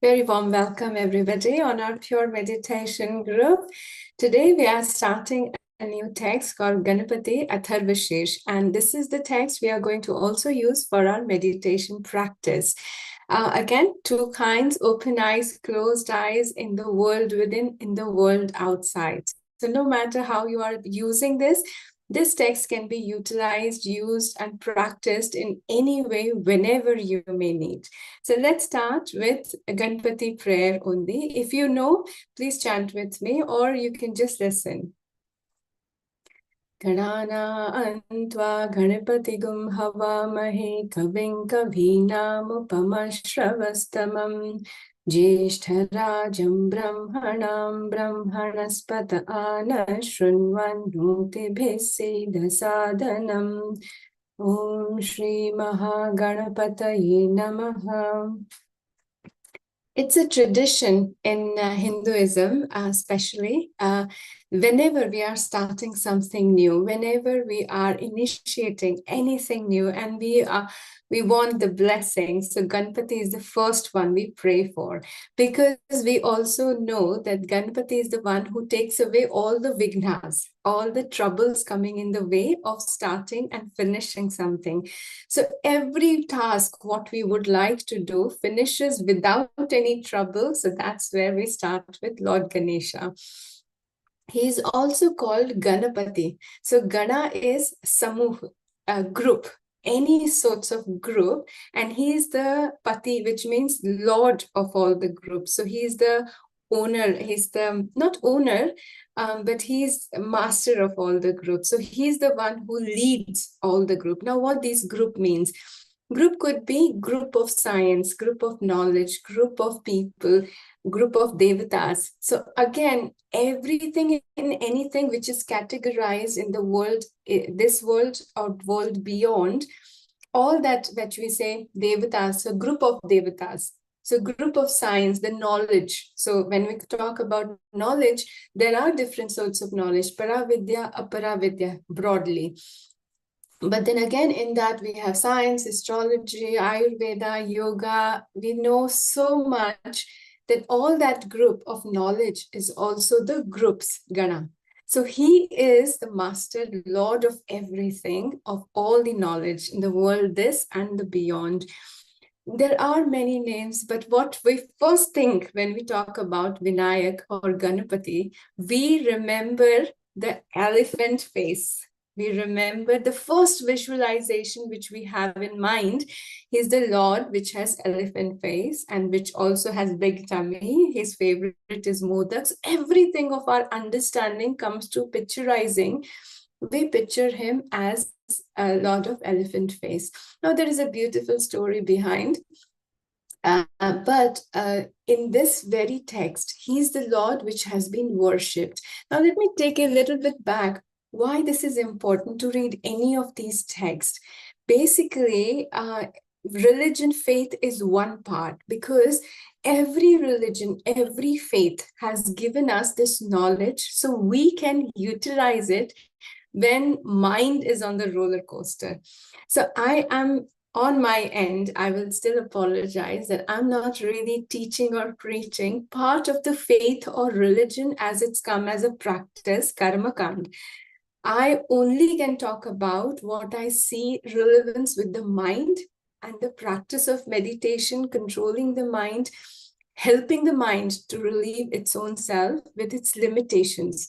Very warm welcome, everybody, on our Pure Meditation group. Today, we are starting a new text called Ganapati Atharvashesh, and this is the text we are going to also use for our meditation practice. Again, two kinds, open eyes, closed eyes, in the world within, in the world outside. So no matter how you are using this text can be utilized, used, and practiced in any way, whenever you may need. So let's start with a Ganpati prayer only. If you know, please chant with me, or you can just listen. Ganana antva Ganapati gum havamahe kavim kavinamupamashravastamam Jyeshtarajam brahmanam brahmanaspata anashunvan nutibhisidhasadanam Om Shri Mahaganapataye Namaha. It's a tradition in Hinduism, especially whenever we are starting something new, whenever we are initiating anything new, and we want the blessings. So Ganpati is the first one we pray for, because we also know that Ganpati is the one who takes away all the vignas, all the troubles coming in the way of starting and finishing something. So every task, what we would like to do, finishes without any trouble. So that's where we start with Lord Ganesha. He is also called Ganapati. So Gana is Samuh, a group, any sorts of group, and he is the Pati, which means Lord of all the groups. So he is the owner, he's the, not owner, but he's master of all the groups. So he's the one who leads all the group. Now, what this group means? Group could be group of science, group of knowledge, group of people, group of devatas. So again, everything in anything which is categorized in the world, this world or world beyond, all that we say devatas, a group of devatas. So group of science, the knowledge. So when we talk about knowledge, there are different sorts of knowledge, paravidya, aparavidya, broadly. But then again, in that we have science, astrology, Ayurveda, yoga. We know so much that all that group of knowledge is also the group's Gana. So he is the master, lord of everything, of all the knowledge in the world, this and the beyond. There are many names, but what we first think when we talk about Vinayak or Ganapati, we remember the elephant face. We remember the first visualization which we have in mind is the Lord, which has elephant face and which also has big tummy. His favorite is modaks. Everything of our understanding comes to picturizing. We picture him as a Lord of elephant face. Now, there is a beautiful story behind. But in this very text, he's the Lord which has been worshipped. Now, let me take a little bit back why this is important to read any of these texts. Basically, religion, faith is one part, because every religion, every faith has given us this knowledge so we can utilize it when mind is on the roller coaster. So I am on my end, I will still apologize that I'm not really teaching or preaching part of the faith or religion as it's come as a practice, karma kand. I only can talk about what I see relevance with the mind and the practice of meditation, controlling the mind, helping the mind to relieve its own self with its limitations.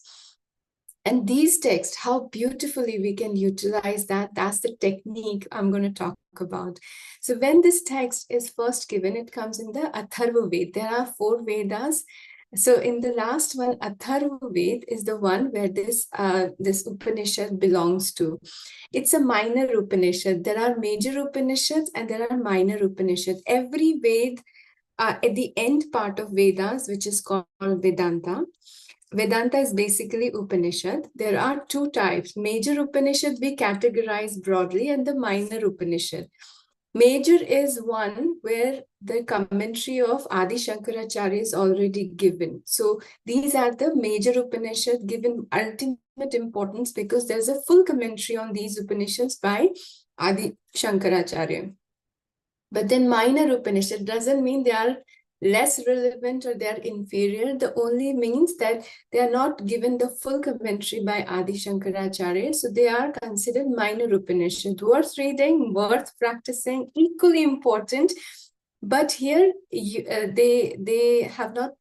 And these texts, how beautifully we can utilize that. That's the technique I'm going to talk about. So when this text is first given, it comes in the Atharva Ved. There are 4 Vedas. So in the last one, Atharva Ved is the one where this Upanishad belongs to. It's a minor Upanishad. There are major Upanishads and there are minor Upanishads. Every Ved, at the end part of Vedas, which is called Vedanta. Vedanta is basically Upanishad. There are 2 types. Major Upanishad we categorize broadly, and the minor Upanishad. Major is one where the commentary of Adi Shankaracharya is already given. So these are the major Upanishad given ultimate importance because there's a full commentary on these Upanishads by Adi Shankaracharya. But then minor Upanishad doesn't mean they are less relevant or they're inferior. The only means that they are not given the full commentary by Adi Shankaracharya. So they are considered minor Upanishad, worth reading, worth practicing, equally important. But here they have not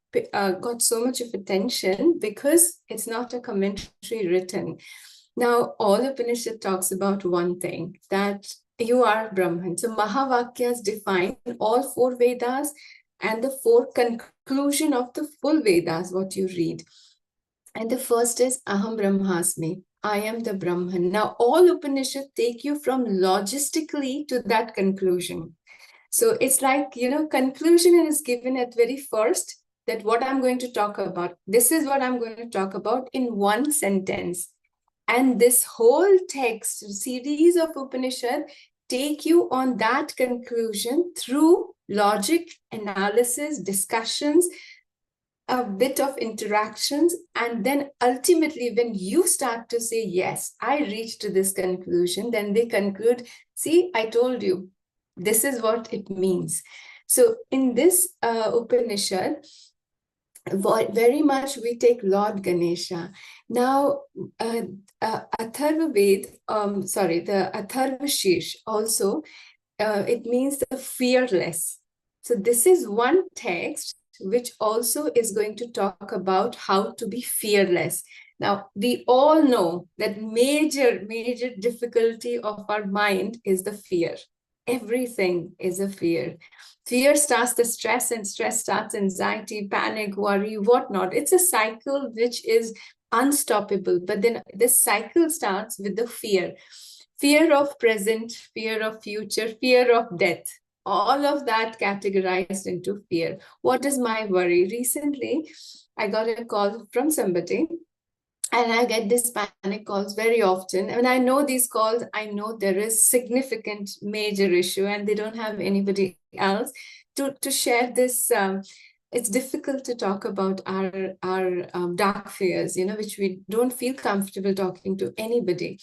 got so much of attention because it's not a commentary written. Now, all Upanishad talks about one thing, that you are Brahman. So Mahavakyas define all four Vedas and the four conclusion of the full Vedas, what you read. And the first is Aham Brahmasmi. I am the Brahman. Now, all Upanishad take you from logistically to that conclusion. So it's like, conclusion is given at very first, that what I'm going to talk about. This is what I'm going to talk about in one sentence. And this whole text, series of Upanishad, take you on that conclusion through logic, analysis, discussions, a bit of interactions, and then ultimately when you start to say, yes, I reached to this conclusion, then they conclude, see, I told you, this is what it means. So in this Upanishad, very much we take Lord Ganesha. Now, Atharva Ved, the Atharva Sheesh also, it means the fearless. So this is one text which also is going to talk about how to be fearless. Now, we all know that major difficulty of our mind is the fear. Everything is a fear. Fear starts the stress, and stress starts anxiety, panic, worry, whatnot. It's a cycle which is unstoppable. But then this cycle starts with the fear. Fear of present, fear of future, fear of death. All of that categorized into fear. What is my worry? Recently, I got a call from somebody, and I get these panic calls very often. And I know these calls, I know there is significant major issue and they don't have anybody else to share this. It's difficult to talk about our dark fears, which we don't feel comfortable talking to anybody.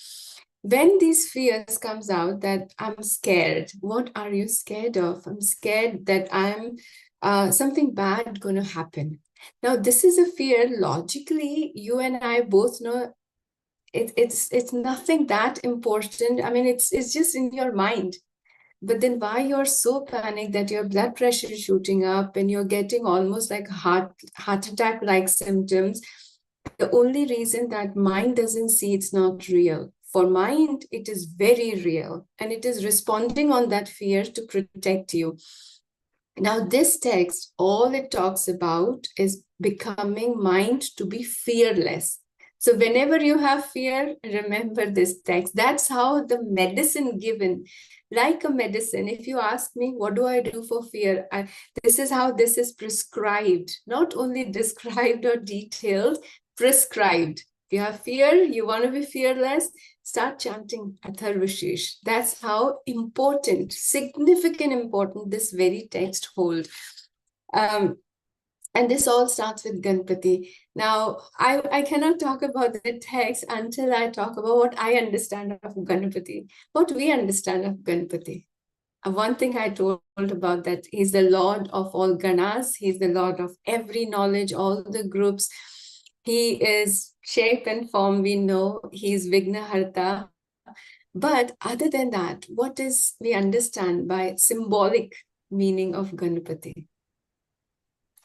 When these fears comes out that I'm scared, what are you scared of? I'm scared that I'm something bad going to happen. Now, this is a fear. Logically, you and I both know it's nothing that important. I mean, it's just in your mind. But then why you're so panicked that your blood pressure is shooting up and you're getting almost like heart attack-like symptoms? The only reason that mind doesn't see it's not real. For mind, it is very real, and it is responding on that fear to protect you. Now, this text, all it talks about is becoming mind to be fearless. So whenever you have fear, remember this text. That's how the medicine given, like a medicine. If you ask me, what do I do for fear? This is how this is prescribed, not only described or detailed, prescribed. If you have fear, you want to be fearless, start chanting Atharva Sheesh. That's how important, significant important this very text holds. And this all starts with Ganpati. Now, I cannot talk about the text until I talk about what I understand of Ganpati, what we understand of Ganpati. One thing I told about that, he's the Lord of all Ganas. He's the Lord of every knowledge, all the groups. He is shape and form, we know. He's Vignaharta. But other than that, what is we understand by symbolic meaning of Ganpati?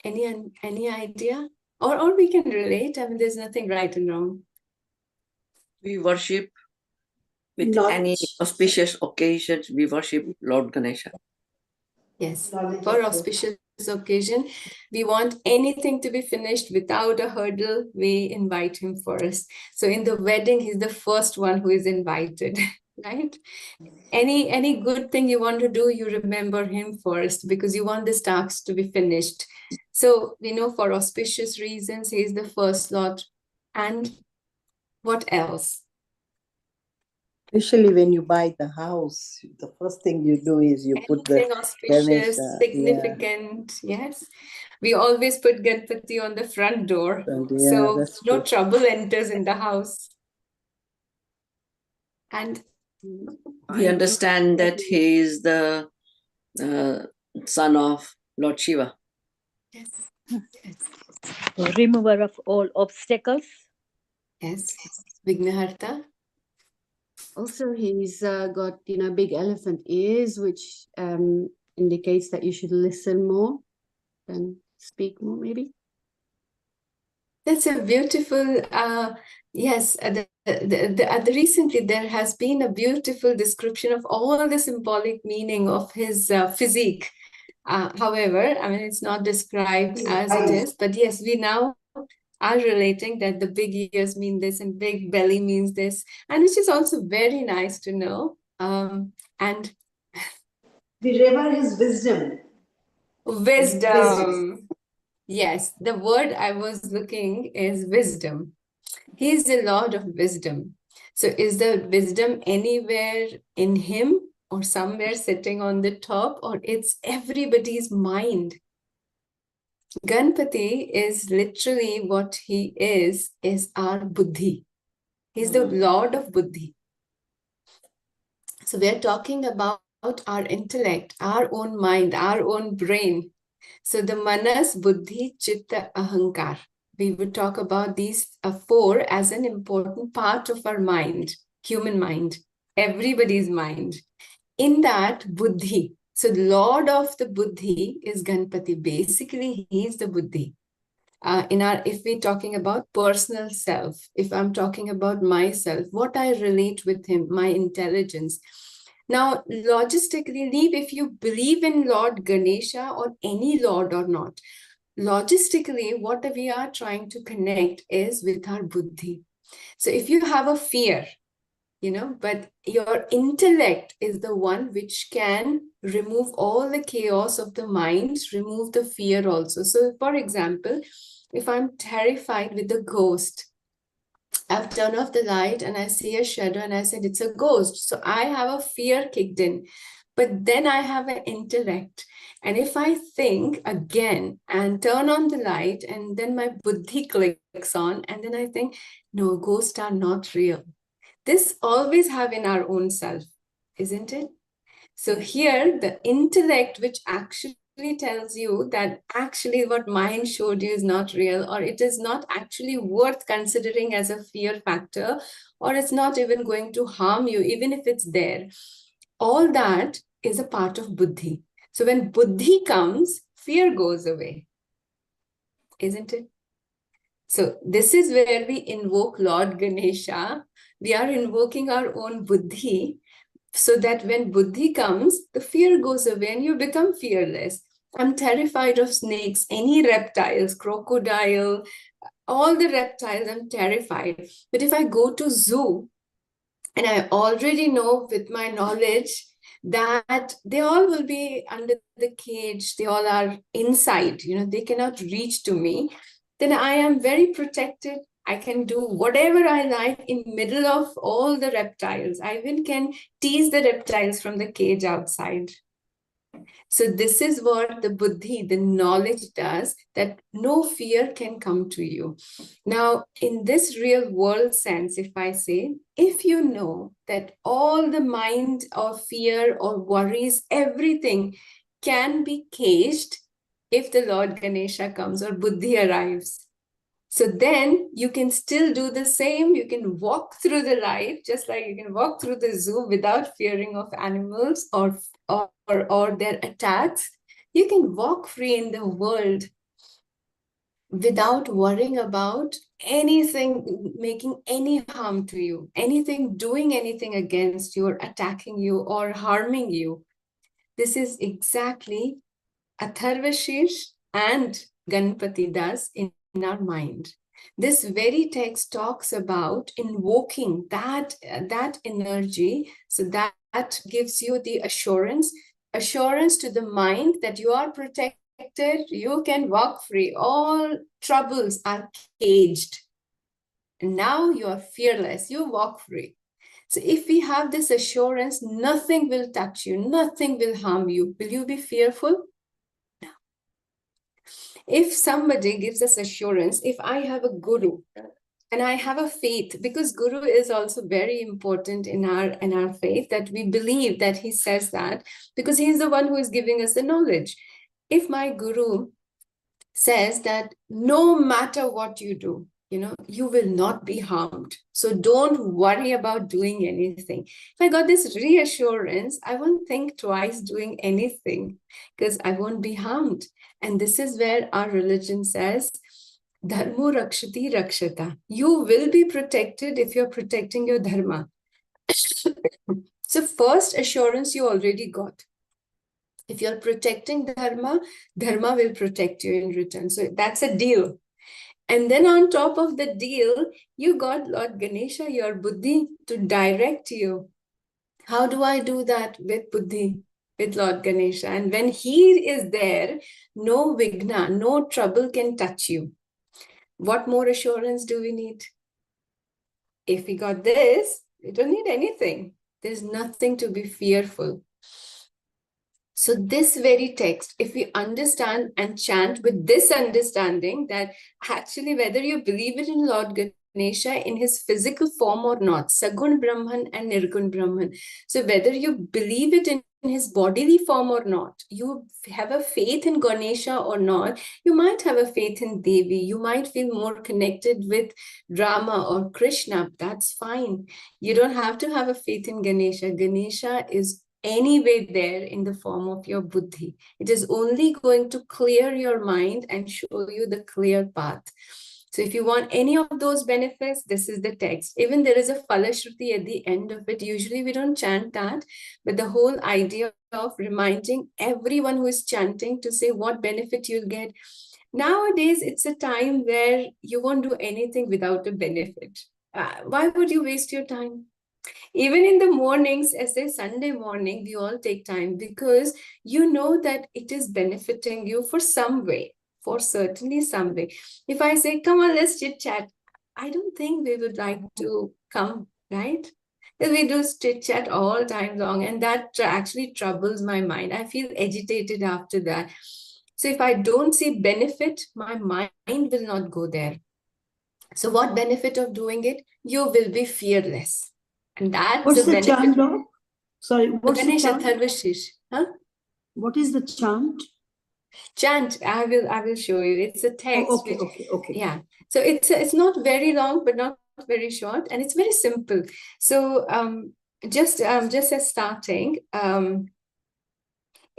Any idea? Or we can relate. I mean, there's nothing right and wrong. We worship with any auspicious occasions. We worship Lord Ganesha. Yes, for auspicious occasion, we want anything to be finished without a hurdle. We invite him first. So in the wedding, he's the first one who is invited, right? Any good thing you want to do, you remember him first because you want this task to be finished. So, for auspicious reasons, he's the first lot. And what else? Especially when you buy the house, the first thing you do is you put the auspicious, significant, yes. We always put Ganpati on the front door, so no trouble enters in the house. And we understand that he is the son of Lord Shiva. Yes. Yes. Remover of all obstacles. Yes. Vignaharta. Also, he's got, big elephant ears, which indicates that you should listen more than speak more, maybe. That's a beautiful, yes, recently there has been a beautiful description of all the symbolic meaning of his physique. However, I mean, it's not described as it is, but yes, we now are relating that the big ears mean this and big belly means this, and which is also very nice to know. And We revere his wisdom. wisdom. Yes, the word I was looking is wisdom. He is the Lord of wisdom. So is the wisdom anywhere in him or somewhere sitting on the top, or it's everybody's mind? Ganpati is literally what he is our buddhi. He's the Lord of buddhi. So we're talking about our intellect, our own mind, our own brain. So the manas, buddhi, chitta, ahankar. We would talk about these four as an important part of our mind, human mind, everybody's mind. In that, buddhi. So the Lord of the buddhi is Ganpati. Basically, he is the buddhi. If we're talking about personal self, if I'm talking about myself, what I relate with him, my intelligence. Now, logistically, if you believe in Lord Ganesha or any Lord or not, logistically, what we are trying to connect is with our buddhi. So if you have a fear, but your intellect is the one which can remove all the chaos of the mind, remove the fear also. So for example, if I'm terrified with a ghost, I've turned off the light and I see a shadow and I said, it's a ghost. So I have a fear kicked in, but then I have an intellect. And if I think again and turn on the light and then my buddhi clicks on and then I think, no, ghosts are not real. This always have in our own self, isn't it? So here, the intellect, which actually tells you that actually what mind showed you is not real, or it is not actually worth considering as a fear factor, or it's not even going to harm you, even if it's there. All that is a part of buddhi. So when buddhi comes, fear goes away, isn't it? So this is where we invoke Lord Ganesha. We are invoking our own buddhi, so that when buddhi comes, the fear goes away and you become fearless. I'm terrified of snakes, any reptiles, crocodile, all the reptiles, I'm terrified. But if I go to zoo, and I already know with my knowledge that they all will be under the cage, they all are inside, they cannot reach to me, then I am very protected. I can do whatever I like in middle of all the reptiles. I even can tease the reptiles from the cage outside. So this is what the buddhi, the knowledge does, that no fear can come to you. Now, in this real world sense, if I say, if you know that all the mind or fear or worries, everything can be caged if the Lord Ganesha comes or buddhi arrives. So then you can still do the same. You can walk through the life, just like you can walk through the zoo without fearing of animals or their attacks. You can walk free in the world without worrying about anything making any harm to you, anything doing anything against you or attacking you or harming you. This is exactly Atharvashish and Ganpati does in our mind. This very text talks about invoking that energy, so that gives you the assurance to the mind that you are protected, you can walk free, all troubles are caged. And now you are fearless, you walk free. So if we have this assurance, nothing will touch you, nothing will harm you. Will you be fearful? If somebody gives us assurance, if I have a guru and I have a faith, because guru is also very important in our faith, that we believe that he says that because he's the one who is giving us the knowledge. If my guru says that no matter what you do, you will not be harmed. So don't worry about doing anything. If I got this reassurance, I won't think twice doing anything because I won't be harmed. And this is where our religion says, Dharmo rakshati rakshata. You will be protected if you're protecting your dharma. So first assurance you already got. If you're protecting dharma, dharma will protect you in return. So that's a deal. And then on top of the deal, you got Lord Ganesha, your buddhi, to direct you. How do I do that? With buddhi, with Lord Ganesha. And when he is there, no vigna, no trouble can touch you. What more assurance do we need? If we got this, we don't need anything. There's nothing to be fearful. So this very text, if we understand and chant with this understanding that actually whether you believe it in Lord Ganesha in his physical form or not, Sagun Brahman and Nirgun Brahman. So whether you believe it in his bodily form or not, you have a faith in Ganesha or not, you might have a faith in Devi, you might feel more connected with Rama or Krishna, that's fine. You don't have to have a faith in Ganesha. Ganesha is anyway there in the form of your buddhi. It is only going to clear your mind and show you the clear path. So if you want any of those benefits, this is the text. Even there is a Falashruti at the end of it. Usually we don't chant that, but the whole idea of reminding everyone who is chanting to say what benefit you'll get. Nowadays, it's a time where you won't do anything without a benefit. Why would you waste your time? Even in the mornings, as a Sunday morning, we all take time because you know that it is benefiting you for some way, for certainly some way. If I say, come on, let's chit chat, I don't think we would like to come, right? We do chit chat all time long, and that actually troubles my mind. I feel agitated after that. So if I don't see benefit, my mind will not go there. So what benefit of doing it? You will be fearless. And that's what's the benefit. chant, Lord? Sorry, what's the Ganesha chant? Tharvashish. Huh? What is the chant? Chant, I will show you. It's a text. Oh, okay, which, okay. Yeah. So it's not very long, but not very short, and it's very simple. So just as starting,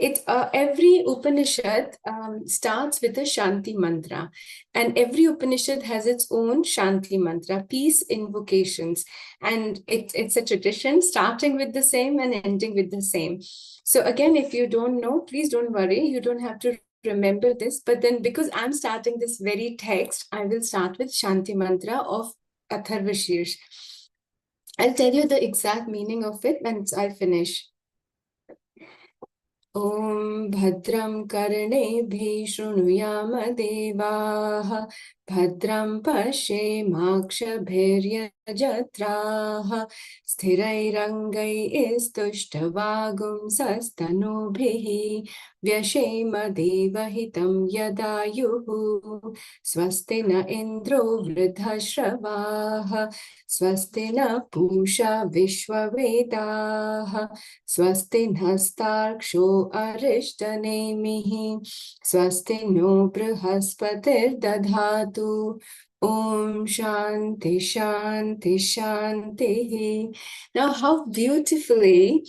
every Upanishad starts with a Shanti mantra, and every Upanishad has its own Shanti mantra, peace invocations, and it's a tradition starting with the same and ending with the same. So again, if you don't know, please don't worry, you don't have to remember this, but then because I'm starting this very text, I will start with Shanti mantra of Atharvashirs. I'll tell you the exact meaning of it when I finish. Om Bhadram Karneभिः शृणुयाम देवाः भद्रं पश्येमाक्षभिर्यजत्राः स्थिरैरङ्गैस्तुष्टवागुंसस्तनूभिः व्यशेम देवहितं यदायुः स्वस्ति न इन्द्रो वृद्धश्रवाः स्वस्ति न पूषा विश्ववेदाः स्वस्ति नस्तार्क्ष्यो अरिष्टनेमिः स्वस्ति no बृहस्पतिर्दधातु Om Shanti Shanti Shanti. Now, how beautifully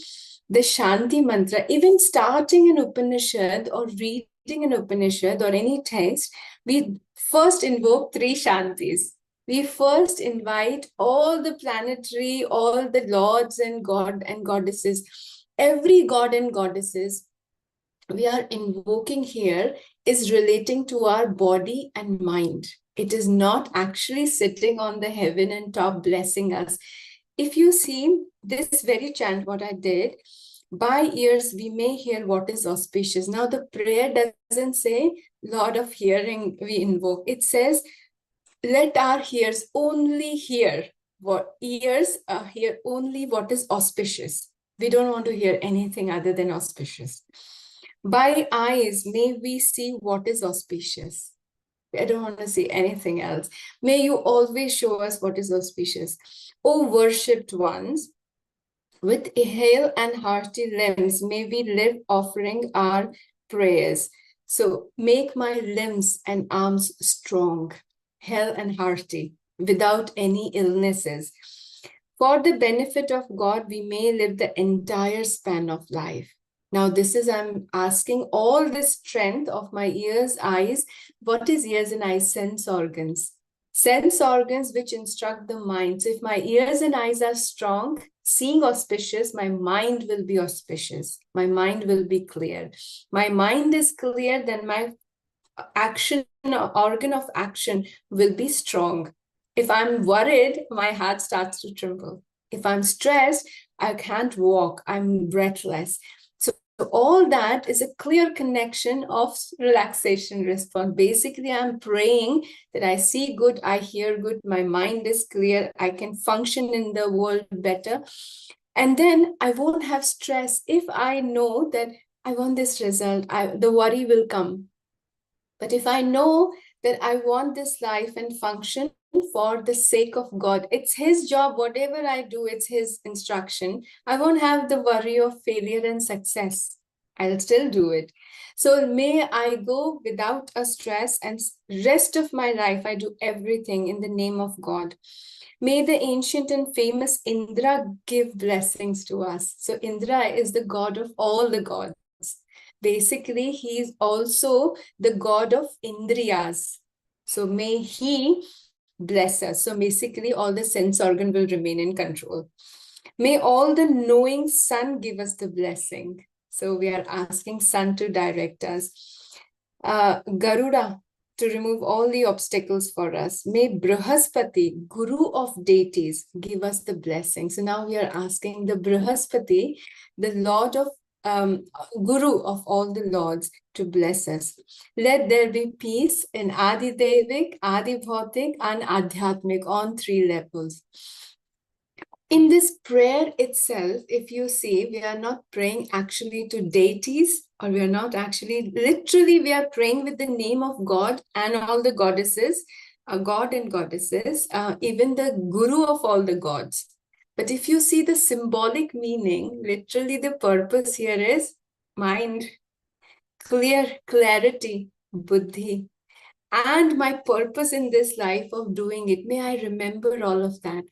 the Shanti mantra, even starting an Upanishad or reading an Upanishad or any text, we first invoke three Shantis. We first invite all the planetary, all the lords and god and goddesses, every god and goddesses we are invoking here is relating to our body and mind. It is not actually sitting on the heaven and top blessing us. If you see this very chant, what I did, by ears we may hear what is auspicious. Now the prayer doesn't say Lord of hearing we invoke. It says let our ears only hear what hear only what is auspicious. We don't want to hear anything other than auspicious. By eyes may we see what is auspicious. I don't want to see anything else. May you always show us what is auspicious. O worshipped ones, with hale and hearty limbs may we live offering our prayers. So make my limbs and arms strong, hale and hearty, without any illnesses. For the benefit of God, we may live the entire span of life. Now, this is, I'm asking all this strength of my ears, eyes. What is ears and eyes? Sense organs. Sense organs which instruct the mind. So if my ears and eyes are strong, seeing auspicious, my mind will be auspicious. My mind will be clear. My mind is clear, then my action, organ of action will be strong. If I'm worried, my heart starts to tremble. If I'm stressed, I can't walk. I'm breathless. So all that is a clear connection of relaxation response. Basically, I'm praying that I see good, I hear good, my mind is clear, I can function in the world better. And then I won't have stress. If I know that I want this result, the worry will come. But if I know that I want this life and function for the sake of God, it's His job, whatever I do, it's His instruction. I won't have the worry of failure and success. I'll still do it. So may I go without a stress, and rest of my life, I do everything in the name of God. May the ancient and famous Indra give blessings to us. So Indra is the god of all the gods. Basically, he is also the god of Indriyas. So may he bless us. So basically, all the sense organ will remain in control. May all the knowing sun give us the blessing. So we are asking sun to direct us. Garuda, to remove all the obstacles for us. May Brihaspati, Guru of deities, give us the blessing. So now we are asking the Brihaspati, the Lord of Guru of all the Lords, to bless us. Let there be peace in Adi Devik, Adi Bhautik, and Adhyatmik on 3 levels. In this prayer itself, if you see, we are not praying actually to deities, or we are not actually, literally we are praying with the name of God and all the goddesses, God and goddesses, even the Guru of all the gods. But if you see the symbolic meaning, literally the purpose here is mind, clarity, buddhi. And my purpose in this life of doing it, may I remember all of that.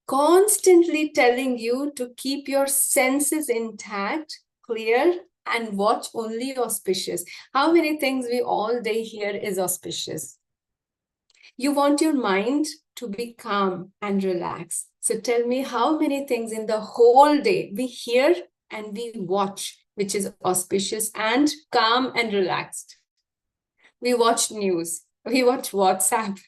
Constantly telling you to keep your senses intact, clear, and watch only auspicious. How many things we all day hear is auspicious? You want your mind to be calm and relaxed. So tell me how many things in the whole day we hear and we watch, which is auspicious and calm and relaxed. We watch news, we watch WhatsApp,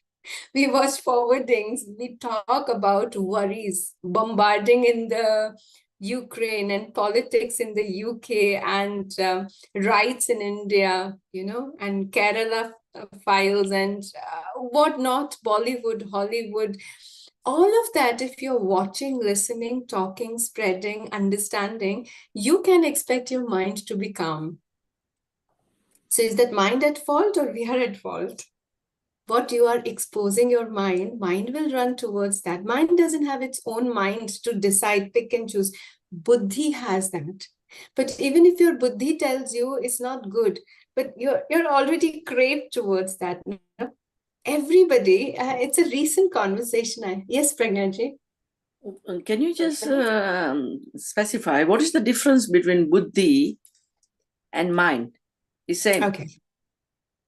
we watch forwardings, we talk about worries, bombarding in the Ukraine and politics in the UK and rights in India, you know, and Kerala files and whatnot, Bollywood, Hollywood. All of that, if you're watching, listening, talking, spreading, understanding, you can expect your mind to be calm. So is that mind at fault or we are at fault? What you are exposing your mind will run towards that. Mind doesn't have its own mind to decide, pick and choose. Buddhi has that. But even if your buddhi tells you it's not good, but you're already craved towards that. Everybody, it's a recent conversation. Yes, Pragnaji? Can you just specify what is the difference between buddhi and mind? Is same? Okay.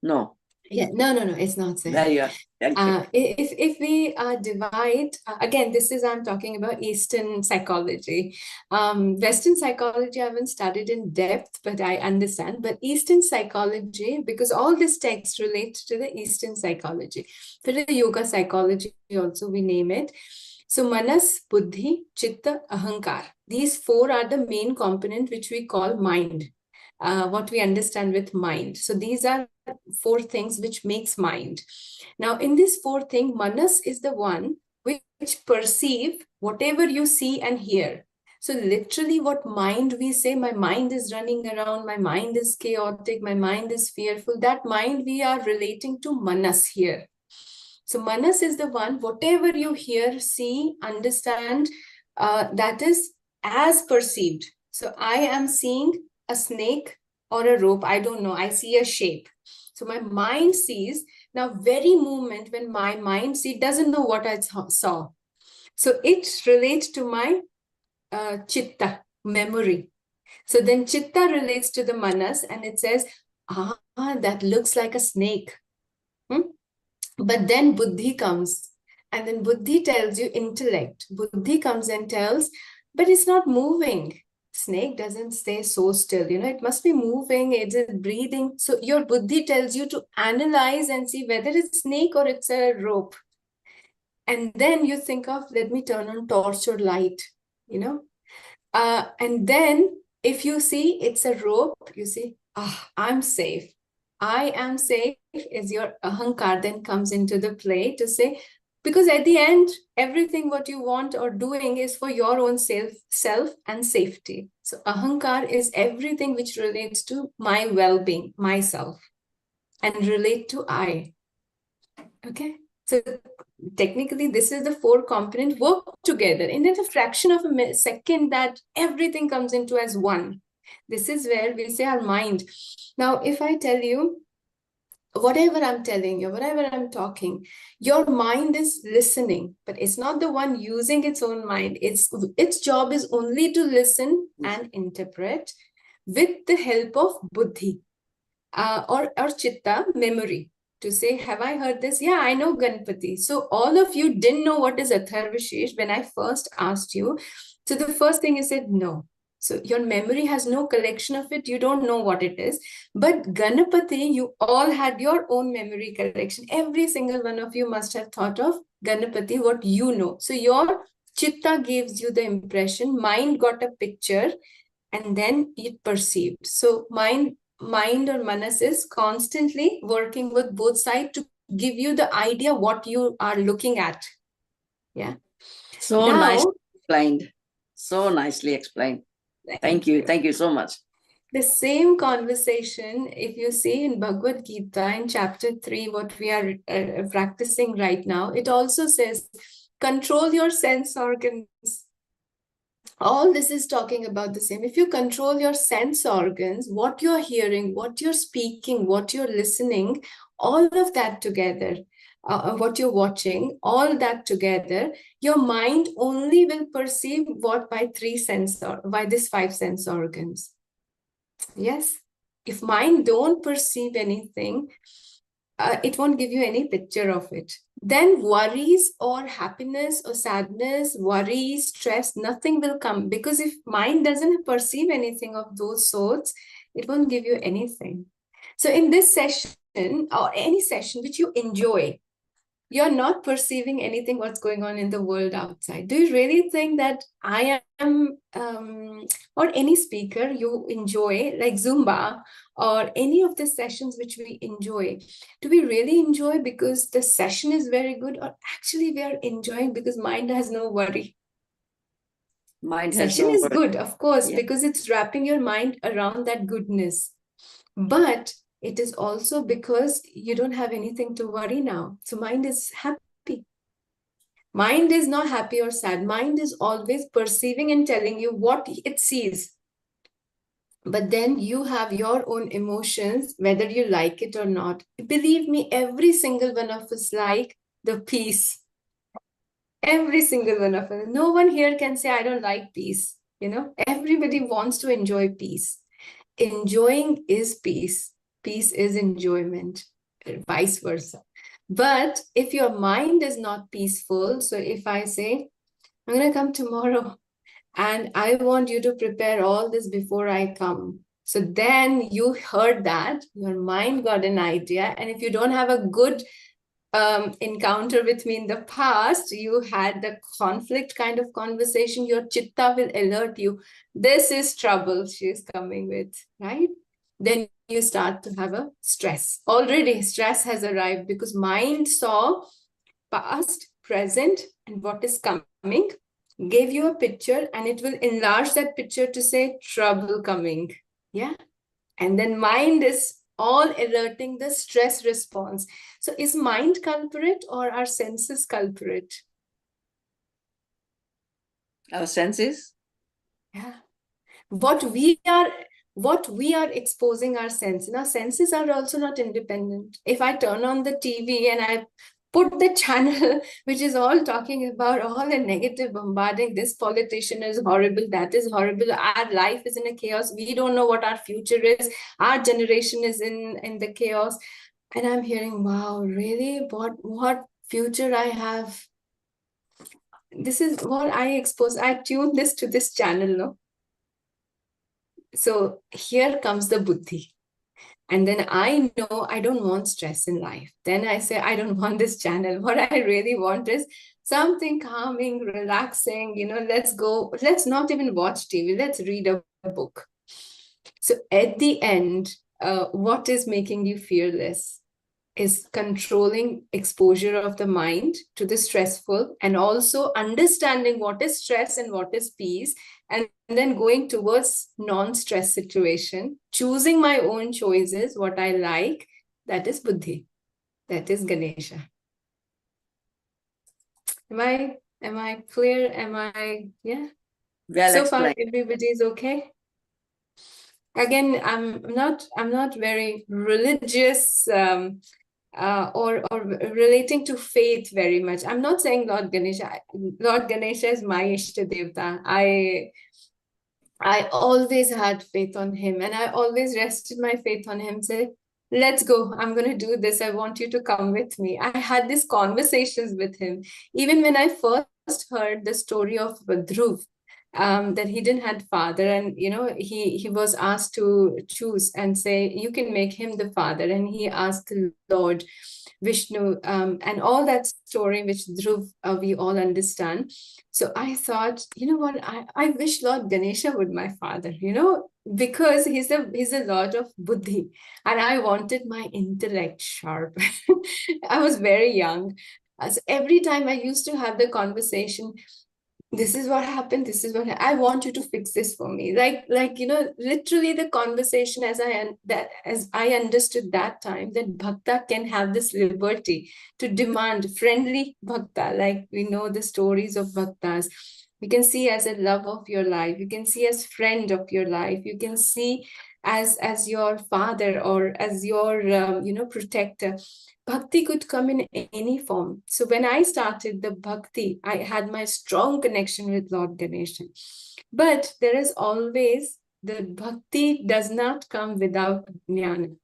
No. Yeah, no, it's not same. There you are. Thank you. If we divide, again, this is, I'm talking about Eastern psychology. Western psychology I haven't studied in depth, but I understand. But Eastern psychology, because all these texts relate to the Eastern psychology. For the yoga psychology also we name it. So manas, buddhi, chitta, ahankar. These 4 are the main component which we call mind. What we understand with mind. So these are 4 things which makes mind. Now in this 4 thing, manas is the one which perceive whatever you see and hear. So literally what mind we say, my mind is running around, my mind is chaotic, my mind is fearful. That mind we are relating to manas here. So manas is the one, whatever you hear, see, understand, that is as perceived. So I am seeing a snake or a rope, I don't know, I see a shape. So my mind sees, now very moment when my mind doesn't know what I saw. So it relates to my chitta, memory. So then chitta relates to the manas and it says, that looks like a snake. But then buddhi comes, and then buddhi tells you intellect. Buddhi comes and tells, but it's not moving. Snake doesn't stay so still, it must be moving, it is breathing. So your buddhi tells you to analyze and see whether it's snake or it's a rope. And then you think of, let me turn on torch or light, and then if you see it's a rope, you see, I'm safe. I am safe is your ahankar then comes into the play to say, because at the end, everything what you want or doing is for your own self and safety. So ahankar is everything which relates to my well-being, myself, and relate to I. Okay. So technically, this is the 4 components work together. And in a fraction of a second that everything comes into as one. This is where we say our mind. Now, if I tell you, whatever I'm telling you, whatever I'm talking, your mind is listening, but it's not the one using its own mind. Its job is only to listen and interpret with the help of buddhi or chitta, memory. To say, have I heard this? Yeah, I know Ganpati. So all of you didn't know what is Atharvashish when I first asked you. So the first thing you said, no. So your memory has no collection of it. You don't know what it is. But Ganapati, you all had your own memory collection. Every single one of you must have thought of Ganapati, what you know. So your chitta gives you the impression, mind got a picture, and then it perceived. So mind or manas is constantly working with both sides to give you the idea what you are looking at. Yeah. So Now, nicely explained. So nicely explained. Thank you. Thank you so much. The same conversation, if you see in Bhagavad Gita in chapter 3, what we are practicing right now, it also says, control your sense organs. All this is talking about the same. If you control your sense organs, what you're hearing, what you're speaking, what you're listening, all of that together, what you're watching, all that together, your mind only will perceive what by these 5 sense organs. Yes. If mind don't perceive anything, it won't give you any picture of it. Then worries or happiness or sadness, worry, stress, nothing will come, because if mind doesn't perceive anything of those sorts, it won't give you anything. So in this session or any session which you enjoy, you're not perceiving anything what's going on in the world outside. Do you really think that I am, or any speaker you enjoy, like Zumba or any of the sessions which we enjoy, do we really enjoy because the session is very good, or actually we are enjoying because mind has no worry? Mind has Session no is worry. good, of course, Yeah. because it's wrapping your mind around that goodness. But it is also because you don't have anything to worry now. So mind is happy. Mind is not happy or sad. Mind is always perceiving and telling you what it sees. But then you have your own emotions, whether you like it or not. Believe me, every single one of us like the peace. Every single one of us. No one here can say, I don't like peace. Everybody wants to enjoy peace. Enjoying is peace. Peace is enjoyment, vice versa. But if your mind is not peaceful, so if I say, I'm going to come tomorrow and I want you to prepare all this before I come. So then you heard that, your mind got an idea. And if you don't have a good encounter with me in the past, you had the conflict kind of conversation, your chitta will alert you. This is trouble she's coming with, right? Then you start to have a stress. Already stress has arrived because mind saw past, present, and what is coming, gave you a picture, and it will enlarge that picture to say trouble coming. Yeah. And then mind is all alerting the stress response. So is mind culprit or our senses culprit? Our senses? Yeah. What we are what we are exposing our senses. Our senses are also not independent. If I turn on the TV and I put the channel which is all talking about all the negative bombarding, this politician is horrible, that is horrible, our life is in a chaos, we don't know what our future is, our generation is in the chaos, and I'm hearing, wow, really, what future I have? This is what I expose. I tune this to this channel, no? So here comes the buddhi. And then I know I don't want stress in life. Then I say, I don't want this channel. What I really want is something calming, relaxing, let's go. Let's not even watch TV. Let's read a book. So at the end, what is making you fearless is controlling exposure of the mind to the stressful, and also understanding what is stress and what is peace, and then going towards non-stress situation, choosing my own choices, what I like. That is buddhi. That is Ganesha. Am I clear? Yeah? Well So far, explained. everybody is okay? Again, I'm not very religious, or relating to faith very much. I'm not saying Lord Ganesha. Lord Ganesha is my Ishta Devta. I always had faith on him, and I always rested my faith on him. Say, let's go. I'm going to do this. I want you to come with me. I had these conversations with him. Even when I first heard the story of Dhruv, that he didn't have father, and he was asked to choose and say, you can make him the father, and he asked Lord Vishnu, and all that story which Dhruv we all understand. So I thought, you know what, I wish Lord Ganesha would my father, because he's a Lord of buddhi, and I wanted my intellect sharp. I was very young. So every time I used to have the conversation, this is what happened, this is what I want you to fix this for me, like literally the conversation as I understood that time, that bhakta can have this liberty to demand friendly bhakta, like we know the stories of bhaktas. You can see as a love of your life, you can see as friend of your life, you can see as your father or as your protector. Bhakti could come in any form. So when I started the bhakti, I had my strong connection with Lord Ganesha. But there is always, the bhakti does not come without jnana.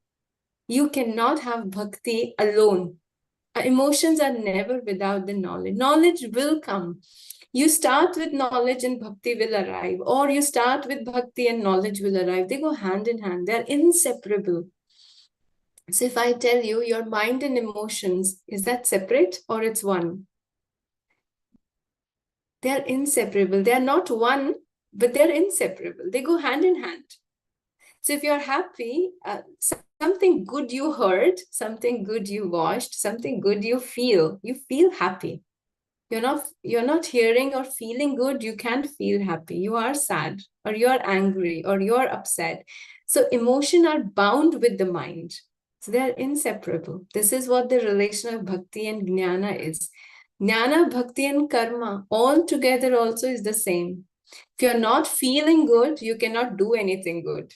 You cannot have bhakti alone. Emotions are never without the knowledge. Knowledge will come. You start with knowledge and bhakti will arrive, or you start with bhakti and knowledge will arrive. They go hand in hand. They're inseparable. So if I tell you your mind and emotions, is that separate or it's one? They're inseparable. They're not one, but they're inseparable. They go hand in hand. So if you're happy, something good you heard, something good you watched, something good you feel happy. You're not hearing or feeling good, you can't feel happy. You are sad, or you're angry, or you're upset. So emotions are bound with the mind. So they're inseparable. This is what the relation of bhakti and jnana is. Jnana, bhakti, and karma all together also is the same. If you're not feeling good, you cannot do anything good.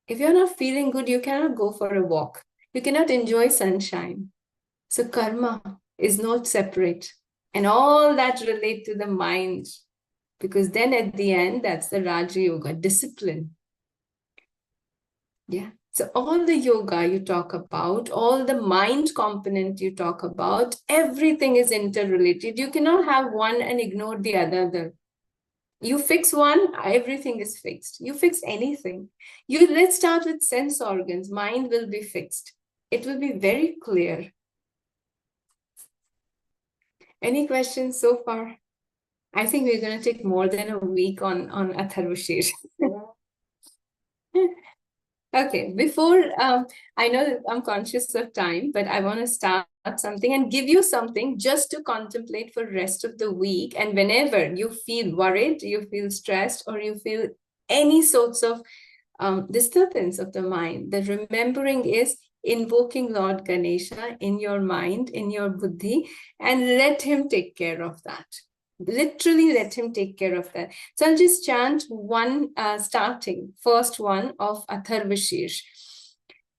If you're not feeling good, you cannot go for a walk. You cannot enjoy sunshine. So karma is not separate. And all that relate to the mind. Because then at the end, that's the Raja Yoga, discipline. Yeah. So all the yoga you talk about, all the mind component you talk about, everything is interrelated. You cannot have one and ignore the other. You fix one, everything is fixed. You fix anything. Let's start with sense organs. Mind will be fixed. It will be very clear. Any questions so far? I think we're going to take more than a week on Atharvashir. Okay, before, I know that I'm conscious of time, but I want to start something and give you something just to contemplate for the rest of the week. And whenever you feel worried, you feel stressed, or you feel any sorts of disturbance of the mind, the remembering is invoking Lord Ganesha in your mind, in your buddhi, and let him take care of that. Literally let him take care of that. So I'll just chant one first one of Atharvashirs.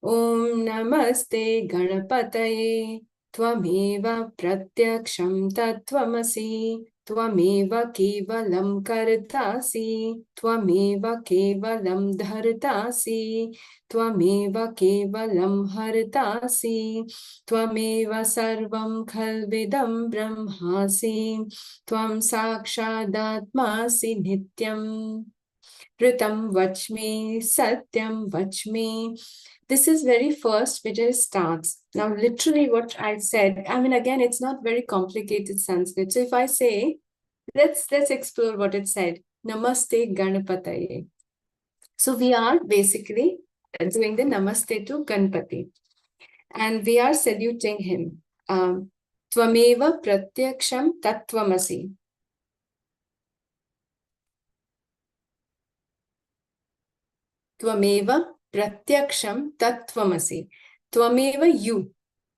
Om Namaste Ganapataye Tvameva Pratyaksham Tattvamasi Tvameva Kevalam Kartasi Tvameva Kevalam Dhartasi Tvameva Kevalam Hartasi Tvameva Sarvam Khalvidam Brahmasi Tvam Sakshadatmasi Nityam Ritam Vachmi Satyam Vachmi. This is very first which it starts. Now, literally what I said, I mean, again, it's not very complicated Sanskrit. So if I say, let's explore what it said. Namaste Ganapataye. So we are basically doing the Namaste to Ganpati. And we are saluting him. Tvameva Pratyaksham Tattvamasi. Tvameva Pratyaksham Tattvamasi. Tvameva, you.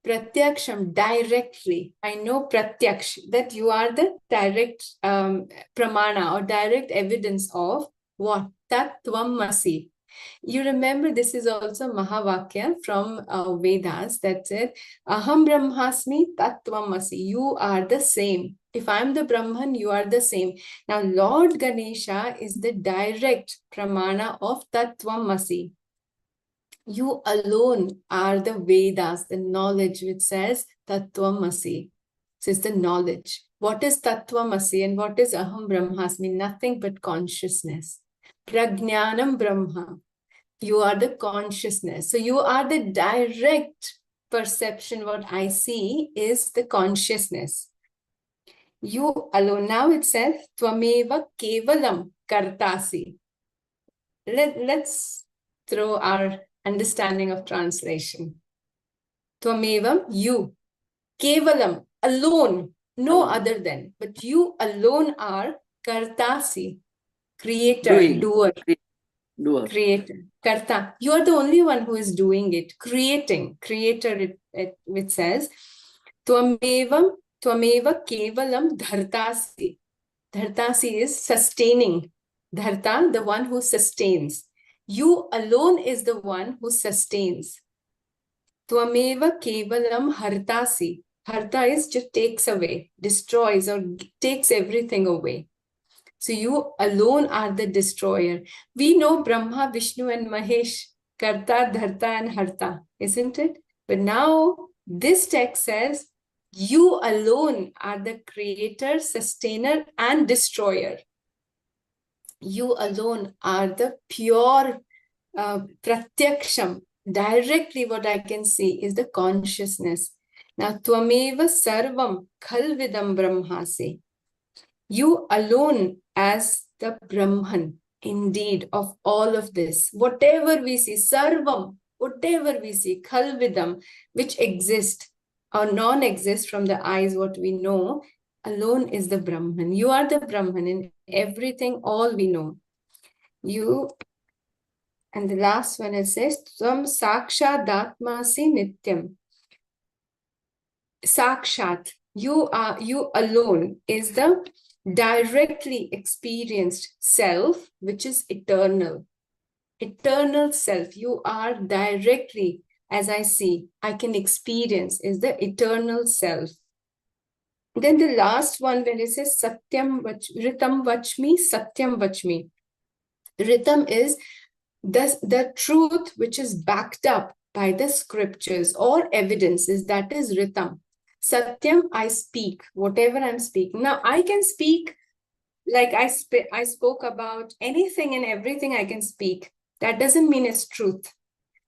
Pratyaksham, directly. I know Pratyaksh, that you are the direct pramana or direct evidence of what? Tattvamasi. You remember this is also Mahavakya from Vedas that said, Aham Brahmasmi Tattvamasi. You are the same. If I'm the Brahman, you are the same. Now, Lord Ganesha is the direct pramana of Tattvamasi. You alone are the Vedas, the knowledge which says Tattvamasi. So it's the knowledge. What is Tattvamasi and what is Aham Brahmasmi? Nothing but consciousness. Prajnanam Brahma. You are the consciousness. So you are the direct perception. What I see is the consciousness. You alone. Now it says, Tvameva Kevalam Kartasi. Let's throw our understanding of translation. Tvameva, you. Kevalam, alone. No other than. But you alone are Kartasi. Creator, Doing. doer. Doer. Creator, Karta. You are the only one who is doing it, creating. Creator, it says, Tvameva Kevalam Dhartasi. Dhartasi is sustaining. Dharta, the one who sustains. You alone is the one who sustains. Tvameva Kevalam Hartasi. Harta is just takes away, destroys or takes everything away. So you alone are the destroyer. We know Brahma, Vishnu and Mahesh, Karta, Dharta and Harta, isn't it? But now this text says, you alone are the creator, sustainer and destroyer. You alone are the pure Pratyaksham. Directly what I can see is the consciousness. Now, Tvameva Sarvam Khalvidam Brahmasi. You alone as the Brahman, indeed, of all of this. Whatever we see, Sarvam, whatever we see, Khalvidam, which exist or non-exist from the eyes, what we know, alone is the Brahman. You are the Brahman in everything, all we know. You, and the last one it says, Tvam Sakshadatmasi Nityam. Sakshat, you alone is the directly experienced self, which is eternal. Eternal self, you are directly, as I see, I can experience, is the eternal self. Then the last one, when it says Satyam Ritam Vachmi, Satyam Vachmi. Ritam is the truth which is backed up by the scriptures or evidences, that is Ritam. Satyam, I speak, whatever I'm speaking. Now, I can speak like I spoke about anything and everything I can speak. That doesn't mean it's truth.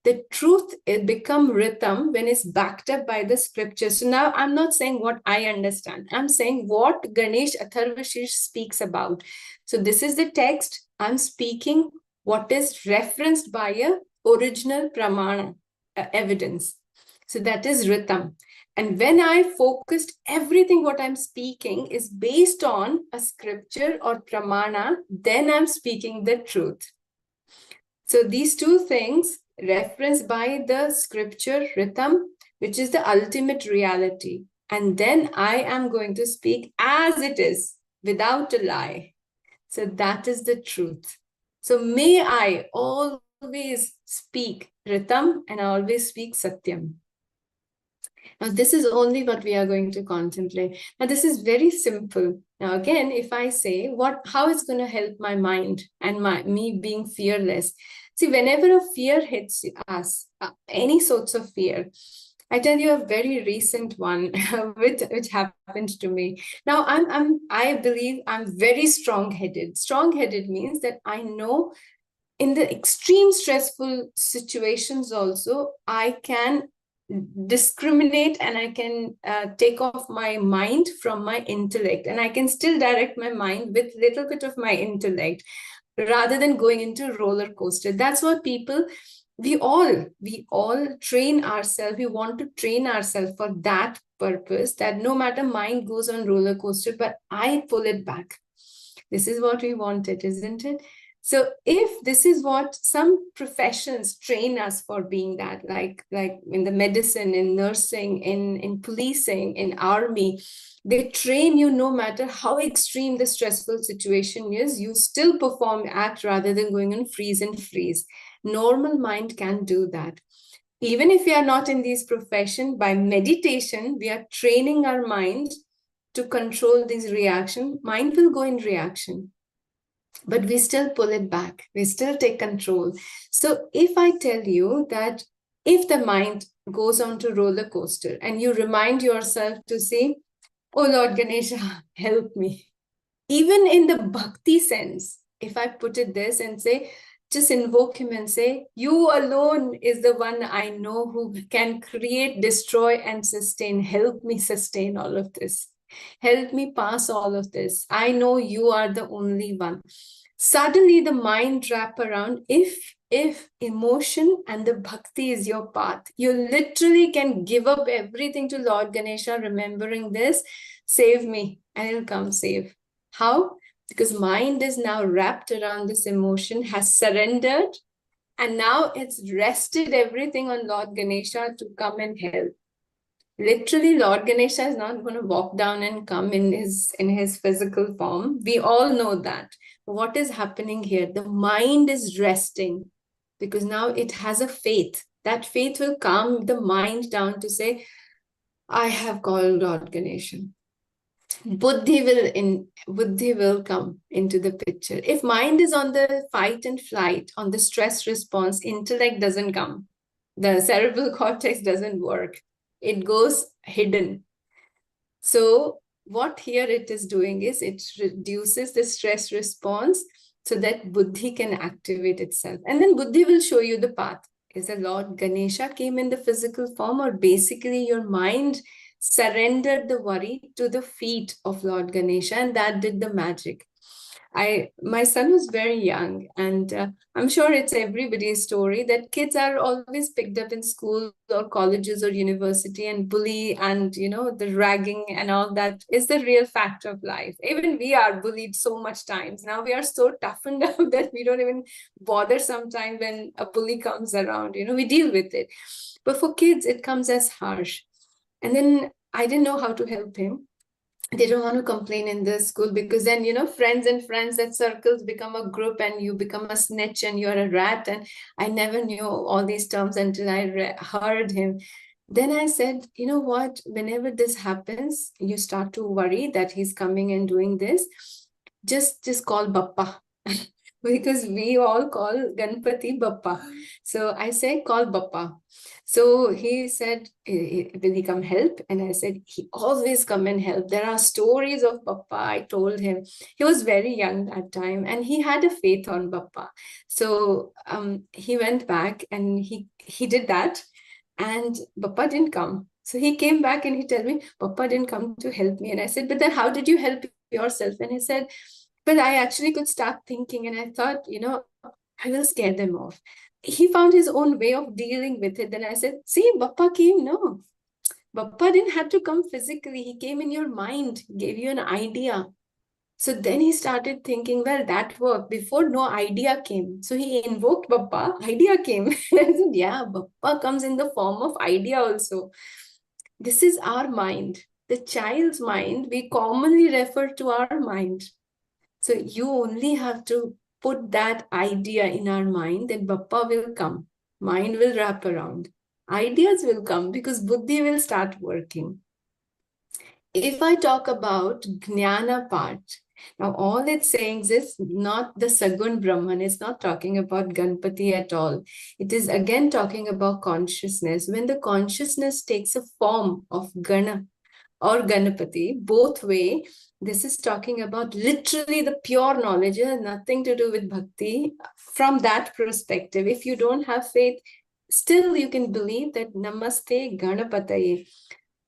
The truth it become Ritam when it's backed up by the scriptures. So now I'm not saying what I understand. I'm saying what Ganesh Atharvashirs speaks about. So this is the text. I'm speaking what is referenced by a original pramana evidence. So that is Ritam. And when I focused, everything what I'm speaking is based on a scripture or pramana, then I'm speaking the truth. So these two things, referenced by the scripture, Ritam, which is the ultimate reality. And then I am going to speak as it is. without a lie. So that is the truth. So may I always speak Ritam and I always speak Satyam. Now, this is only what we are going to contemplate. Now, this is very simple. Now, again, if I say how it's going to help my mind and me being fearless. See, whenever a fear hits us, any sorts of fear, I tell you a very recent one which happened to me. Now, I believe I'm very strong-headed. Strong-headed means that I know in the extreme stressful situations also, I can discriminate and I can take off my mind from my intellect, and I can still direct my mind with little bit of my intellect rather than going into roller coaster. That's what people, we all train ourselves. We want to train ourselves for that purpose, that no matter mind goes on roller coaster, but I pull it back. This is what we wanted, isn't it? So if this is what some professions train us for being that, like in the medicine, in nursing, in policing, in army, they train you no matter how extreme the stressful situation is, you still perform, act rather than going on freeze and freeze. Normal mind can do that. Even if we are not in these professions, by meditation, we are training our mind to control these reactions. Mind will go in reaction, but we still pull it back. We still take control. So if I tell you that if the mind goes on to roller coaster and you remind yourself to say, oh Lord Ganesha, help me. Even in the bhakti sense, if I put it this and say, just invoke him and say, you alone is the one I know who can create, destroy, and sustain. Help me sustain all of this. Help me pass all of this. I know you are the only one. Suddenly the mind wrap around, if emotion and the bhakti is your path, you literally can give up everything to Lord Ganesha, remembering this, save me, and he'll come save. How? Because mind is now wrapped around this emotion, has surrendered, and now it's rested everything on Lord Ganesha to come and help. Literally, Lord Ganesha is not going to walk down and come in his physical form. We all know that. What is happening here? The mind is resting because now it has a faith. That faith will calm the mind down to say, I have called Lord Ganesha. Buddhi will come into the picture. If mind is on the fight and flight, on the stress response, intellect doesn't come. The cerebral cortex doesn't work. It goes hidden. So what here it is doing is it reduces the stress response so that buddhi can activate itself. And then buddhi will show you the path. Is the Lord Ganesha came in the physical form, or basically your mind surrendered the worry to the feet of Lord Ganesha, and that did the magic. My son was very young, and I'm sure it's everybody's story that kids are always picked up in school or colleges or university and bully, and the ragging and all that is the real fact of life. Even we are bullied so much times. Now we are so toughened up that we don't even bother sometimes when a bully comes around. We deal with it. But for kids, it comes as harsh. And then I didn't know how to help him. They don't want to complain in the school because then, friends and friends, that circles become a group and you become a snitch and you're a rat. And I never knew all these terms until I heard him. Then I said, you know what, whenever this happens, you start to worry that he's coming and doing this, just call Bappa. Because we all call Ganpati Bappa. So I say, call Bappa. So he said, will he come help? And I said, he always come and help. There are stories of Bappa. I told him. He was very young that time and he had a faith on Bappa. So he went back and he did that, and Bappa didn't come. So he came back and he told me, Bappa didn't come to help me. And I said, but then how did you help yourself? And he said, but I actually could start thinking, and I thought, I will scare them off. He found his own way of dealing with it. Then I said, see, Bappa came. No, Bappa didn't have to come physically. He came in your mind, gave you an idea. So then he started thinking, well, that worked. Before, no idea came. So he invoked Bappa, idea came. I said, yeah, Bappa comes in the form of idea also. This is our mind. The child's mind, we commonly refer to our mind. So you only have to put that idea in our mind, then Bappa will come. Mind will wrap around. Ideas will come because Buddhi will start working. If I talk about Jnana part, now all it's saying is not the Sagun Brahman, it's not talking about Ganpati at all. It is again talking about consciousness. When the consciousness takes a form of Gana or Ganapati, both way, this is talking about literally the pure knowledge. It has nothing to do with bhakti. From that perspective, if you don't have faith, still you can believe that Namaste Ganapataye.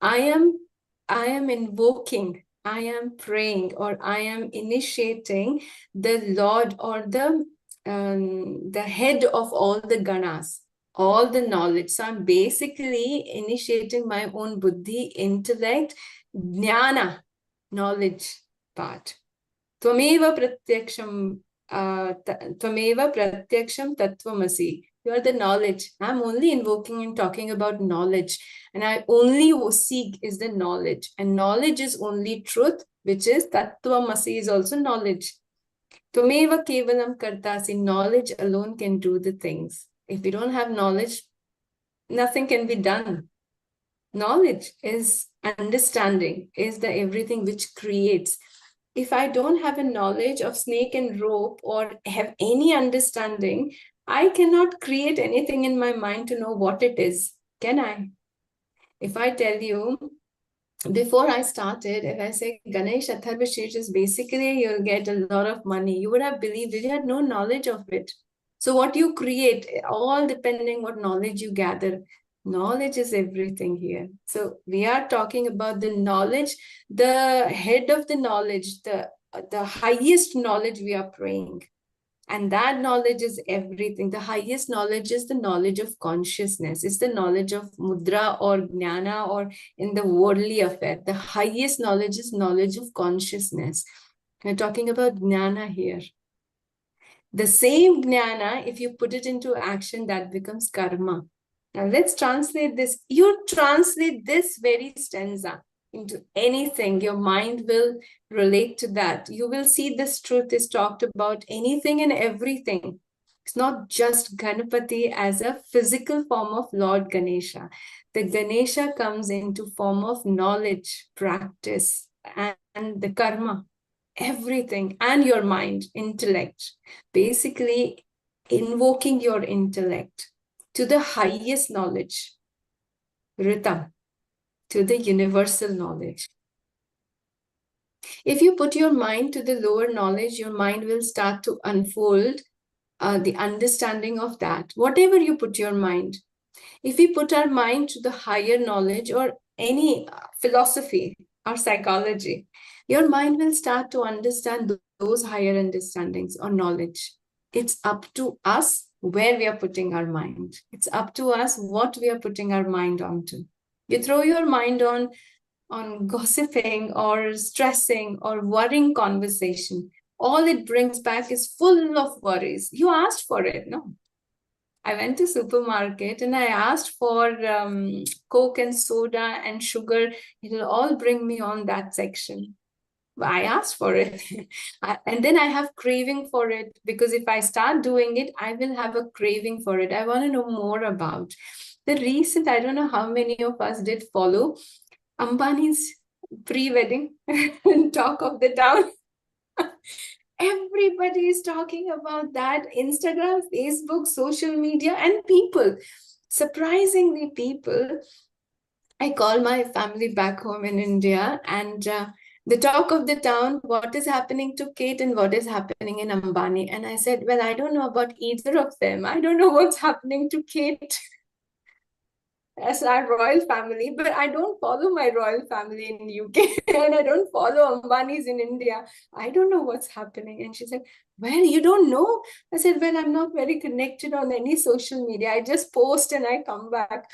I am invoking, I am praying, or I am initiating the Lord or the head of all the ganas, all the knowledge. So I'm basically initiating my own buddhi, intellect, jnana, knowledge part. Tvameva pratyaksham tattvamasi. You are the knowledge. I'm only invoking and talking about knowledge. And I only seek is the knowledge. And knowledge is only truth, which is tattvamasi is also knowledge. Tvameva kevalam kartasi. Knowledge alone can do the things. If we don't have knowledge, nothing can be done. Knowledge is understanding, is the everything which creates. If I don't have a knowledge of snake and rope or have any understanding, I cannot create anything in my mind to know what it is. Can I? If I tell you, before I started, if I say Ganesh Atharvashirsha is basically you'll get a lot of money, you would have believed it. You had no knowledge of it. So what you create, all depending what knowledge you gather, knowledge is everything here. So we are talking about the knowledge, the head of the knowledge, the highest knowledge we are praying. And that knowledge is everything. The highest knowledge is the knowledge of consciousness. It's the knowledge of mudra or jnana or in the worldly affair. The highest knowledge is knowledge of consciousness. We're talking about jnana here. The same jnana, if you put it into action, that becomes karma. Now let's translate this. You translate this very stanza into anything, your mind will relate to that. You will see this truth is talked about anything and everything. It's not just Ganapati as a physical form of Lord Ganesha. The Ganesha comes into form of knowledge, practice, and the karma, everything, and your mind, intellect. Basically, invoking your intellect to the highest knowledge, Ritam, to the universal knowledge. If you put your mind to the lower knowledge, your mind will start to unfold the understanding of that. Whatever you put your mind. If we put our mind to the higher knowledge or any philosophy or psychology, your mind will start to understand those higher understandings or knowledge. It's up to us where we are putting our mind. It's up to us what we are putting our mind onto. You throw your mind on gossiping or stressing or worrying conversation. All it brings back is full of worries. You asked for it, no? I went to supermarket and I asked for Coke and soda and sugar. It'll all bring me on that section. I asked for it. And then I have craving for it because if I start doing it, I will have a craving for it. I want to know more about. The recent, I don't know how many of us did follow Ambani's pre-wedding talk of the town. Everybody is talking about that. Instagram, Facebook, social media, and people. Surprisingly, people. I call my family back home in India and the talk of the town, what is happening to Kate and what is happening in Ambani. And I said, well, I don't know about either of them. I don't know what's happening to Kate as our royal family, but I don't follow my royal family in UK and I don't follow Ambani's in India. I don't know what's happening. And she said, well, you don't know? I said, well, I'm not very connected on any social media. I just post and I come back.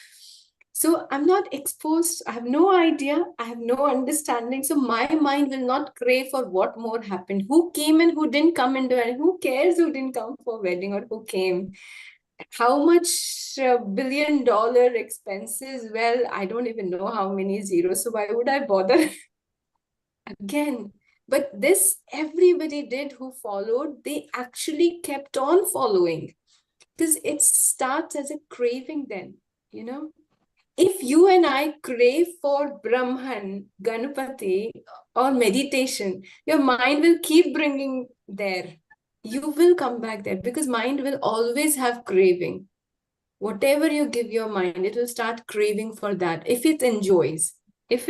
So I'm not exposed. I have no idea. I have no understanding. So my mind will not crave for what more happened. Who came and who didn't come into it? Who cares who didn't come for wedding or who came? how much billion-dollar expenses? Well, I don't even know how many zeros, so why would I bother? Again, but this everybody did who followed, they actually kept on following because it starts as a craving then, you know. If you and I crave for Brahman, Ganapati, or meditation, your mind will keep bringing there. You will come back there because mind will always have craving. Whatever you give your mind, it will start craving for that if it enjoys. If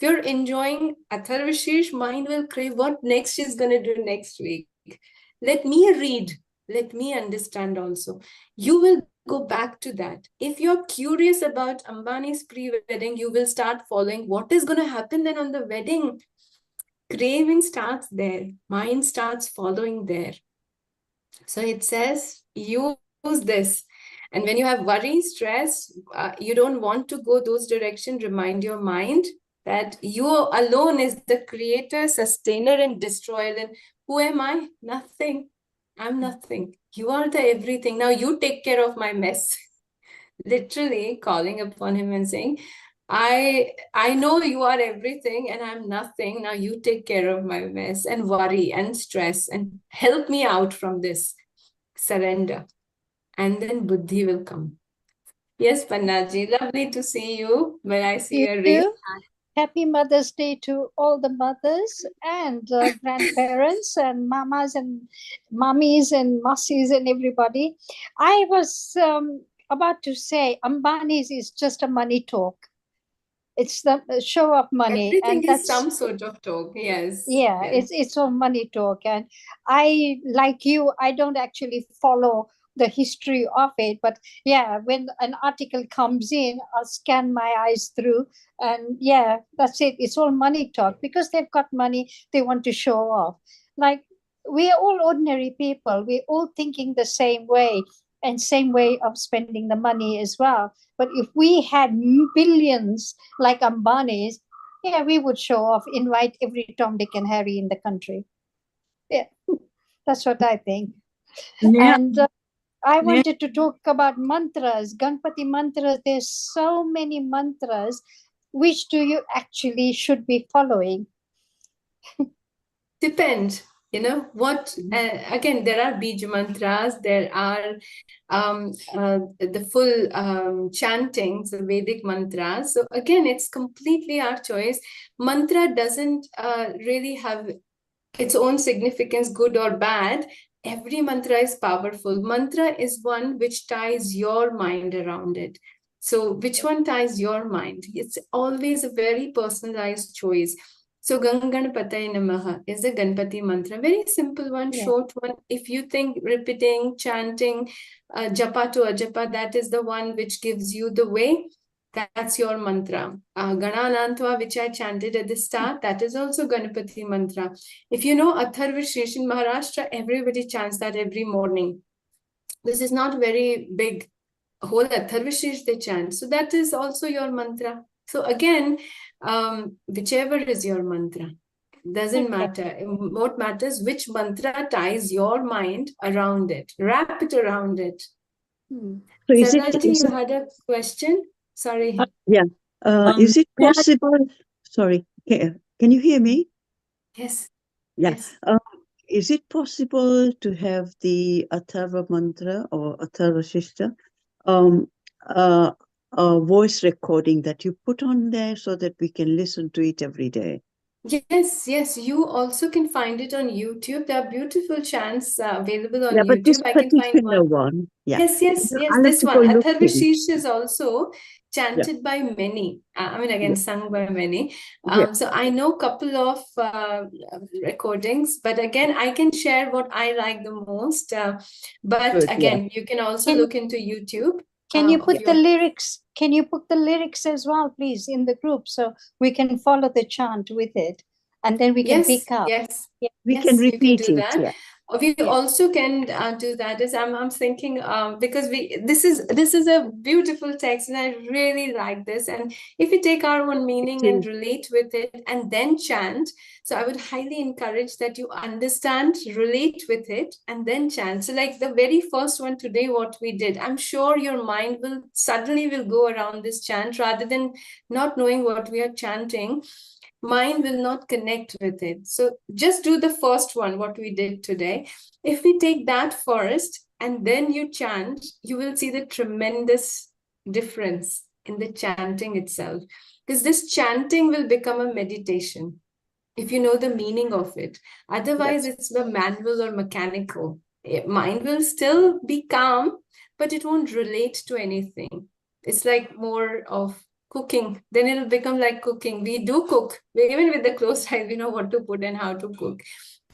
you're enjoying Atharvashish, mind will crave what next is going to do next week. Let me read. Let me understand also. You will go back to that. If you're curious about Ambani's pre-wedding, you will start following what is going to happen then on the wedding. Craving starts there. Mind starts following there. So it says, use this. And when you have worry, stress, you don't want to go those directions, remind your mind that you alone is the creator, sustainer, and destroyer. Then who am I? Nothing. I'm nothing. You are the everything. Now you take care of my mess. Literally calling upon him and saying, I know you are everything and I'm nothing. Now you take care of my mess and worry and stress and help me out from this. Surrender. And then Buddhi will come. Yes, Pannaji, lovely to see you. When I see a ring. Happy Mother's Day to all the mothers and grandparents and mamas and mummies and masis and everybody. I was about to say Ambani's is just a money talk. It's the show of money. Everything is some sort of talk, yes. Yeah, yes. It's all money talk. And I, like you, I don't actually follow the history of it, but yeah, when an article comes in, I'll scan my eyes through, and yeah, that's it. It's all money talk because they've got money, they want to show off. Like, we're all ordinary people, we're all thinking the same way and same way of spending the money as well. But if we had billions like Ambani's, yeah, we would show off, invite every Tom, Dick, and Harry in the country. Yeah, that's what I think. Yeah. And I wanted to talk about mantras, Ganpati mantras. There's so many mantras. Which do you actually should be following? Depend, you know, what, again, there are Bij mantras, there are the full chantings, the Vedic mantras. So again, it's completely our choice. Mantra doesn't really have its own significance, good or bad. Every mantra is powerful. Mantra is one which ties your mind around it. So which one ties your mind? It's always a very personalized choice. So Ganganapataye Namaha is the Ganpati mantra. Very simple one, short one. If you think repeating, chanting, japa to ajapa, that is the one which gives you the way. That's your mantra. Gananantva, which I chanted at the start, that is also Ganapati mantra. If you know Atharvashish in Maharashtra, everybody chants that every morning. This is not very big. Whole Atharvashish they chant. So that is also your mantra. So again, whichever is your mantra, doesn't matter. What matters, which mantra ties your mind around it. Wrap it around it. So is Sardaji, you had a question? Sorry. Is it possible? Sorry, can you hear me? Yes. Yeah. Yes. Is it possible to have the Atharva mantra or Atharva Shishta, a voice recording that you put on there so that we can listen to it every day? Yes, yes. You also can find it on YouTube. There are beautiful chants available on Yeah, but this YouTube. I can find particular one. one. Yeah. Yes, yes, yes. I'll have This to one, go look at it. Atharvashish, is also chanted by many. I mean, again, sung by many. So I know a couple of recordings, but again, I can share what I like the most. But Good, again, you can also look into YouTube. Can you put the lyrics? Can you put the lyrics as well, please, in the group so we can follow the chant with it, and then we can pick up. Yes, We yes, can you can repeat do it. that. We Yeah. also can do that. Is I'm thinking because this is a beautiful text and I really like this. And if we take our own meaning and relate with it and then chant, so I would highly encourage that you understand, relate with it, and then chant. So like the very first one today, what we did, I'm sure your mind will suddenly go around this chant rather than not knowing what we are chanting. Mind will not connect with it. So just do the first one, what we did today. If we take that first and then you chant, you will see the tremendous difference in the chanting itself. Because this chanting will become a meditation if you know the meaning of it. Otherwise, it's a manual or mechanical. Mind will still be calm, but it won't relate to anything. It's like more of cooking. Then it'll become like cooking. We do cook. Even with the closed eyes, we know what to put and how to cook.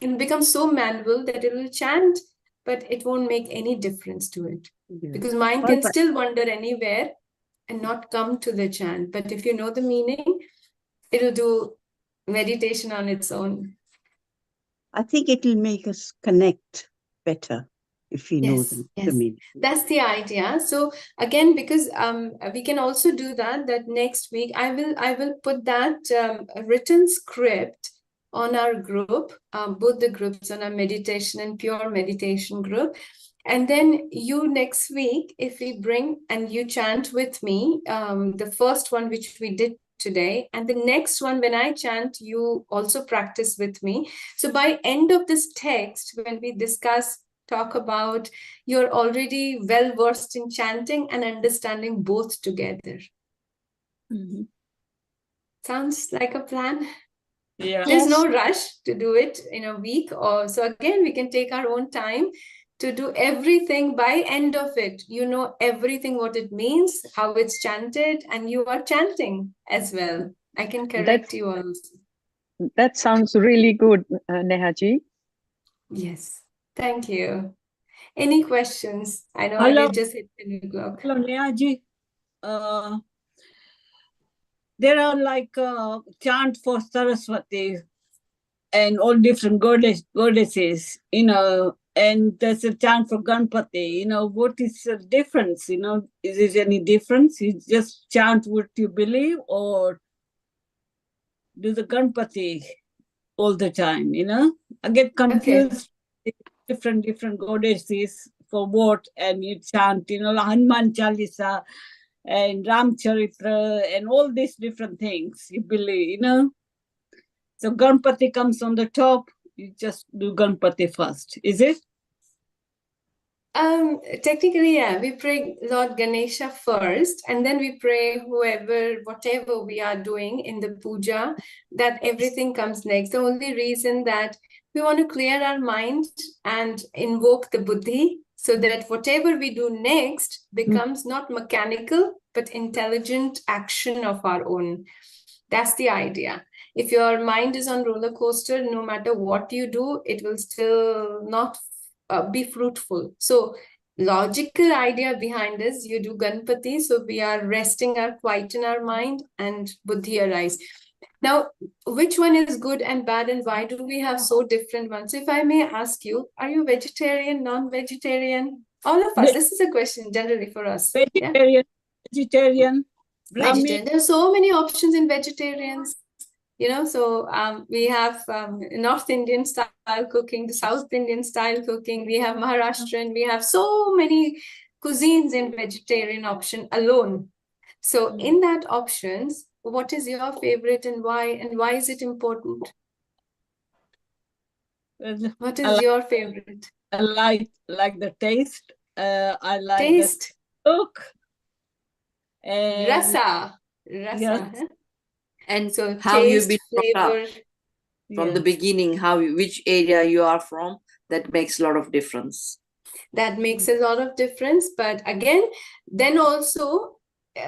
It'll become so manual that it will chant, but it won't make any difference to it. Because mind can still wander anywhere and not come to the chant. But if you know the meaning, it'll do meditation on its own. I think it will make us connect better if we know Yes, the yes. meaning. That's the idea. So again, because we can also do that next week I will put that written script on our group, both the groups, on our meditation and pure meditation group. And then you next week, if we bring and you chant with me, the first one which we did today, and the next one when I chant, you also practice with me. So by end of this text, when we talk about, you're already well versed in chanting and understanding both together. Mhm. Sounds like a plan? Yeah. There's Yes. no rush to do it in a week, or so again we can take our own time to do everything. By end of it, you know everything, what it means, how it's chanted, and you are chanting as well. I can correct you also. That sounds really good, Nehaji. Yes, thank you. Any questions? I know Hello. we just hit 10 o'clock. Hello, Nehaji. There are like chant for Saraswati and all different goddesses, and there's a chant for Ganpati. What is the difference? Is there any difference? You just chant what you believe, or do the Ganpati all the time? I get confused. Different goddesses for what, and you chant, Hanuman Chalisa and Ram Charitra and all these different things you believe, So Ganpati comes on the top, you just do Ganpati first, is it? Technically, yeah, we pray Lord Ganesha first, and then we pray whatever we are doing in the puja, that everything comes next. The only reason that we want to clear our mind and invoke the buddhi, so that whatever we do next becomes not mechanical, but intelligent action of our own. That's the idea. If your mind is on roller coaster, no matter what you do, it will still not be fruitful. So logical idea behind this, you do Ganpati, so we are resting quiet in our mind, and buddhi arise. Now, which one is good and bad, and why do we have so different ones? If I may ask you, are you vegetarian, non-vegetarian? All of us, this is a question generally for us. Vegetarian, vegetarian, Brahmin. There are so many options in vegetarians. So we have North Indian style cooking, the South Indian style cooking, we have Maharashtrian, we have so many cuisines in vegetarian option alone. So in that options, what is your favorite and why is it important? What is your favorite? I like the taste. I like taste. The look. And Rasa. Yes. Huh? And so How taste, you've been brought flavor. up from the beginning, which area you are from, that makes a lot of difference. That makes a lot of difference. But again, then also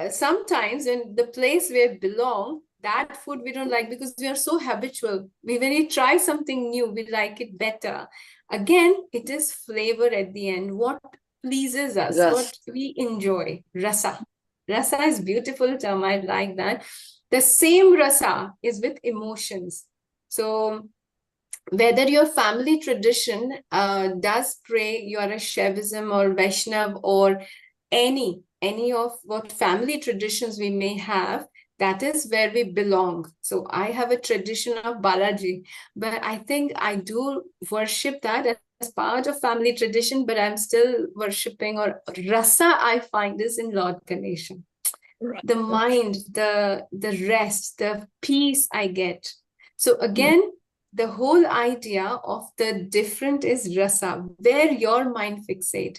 sometimes in the place where we belong, that food we don't like because we are so habitual. When we try something new, we like it better. Again, it is flavor at the end. What pleases us, what we enjoy. Rasa. Rasa is beautiful term. I like that. The same rasa is with emotions. So whether your family tradition does pray, you are a Shaivism or Vaishnav or any of what family traditions we may have, that is where we belong. So I have a tradition of Balaji, but I think I do worship that as part of family tradition, but I'm still worshipping, or rasa I find is in Lord Ganesha. The mind, the rest, the peace I get. So again, the whole idea of the different is rasa, where your mind fixate.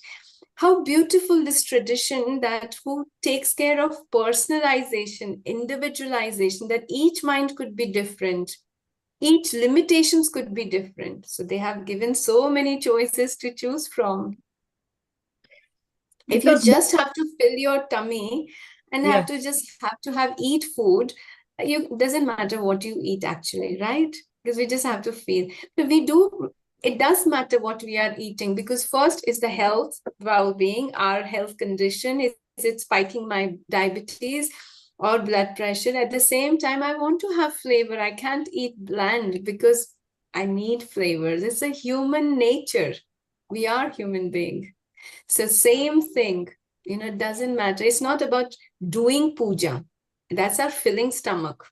How beautiful this tradition that who takes care of personalization, individualization, that each mind could be different. Each limitations could be different. So they have given so many choices to choose from. If you just have to fill your tummy and have to eat food, doesn't matter what you eat actually, right? Because we just have to feel. But it does matter what we are eating, because first is the health, well-being, our health condition. Is it spiking my diabetes or blood pressure? At the same time, I want to have flavor. I can't eat bland because I need flavors. It's a human nature. We are human beings. So same thing, it doesn't matter. It's not about doing puja. That's our filling stomach.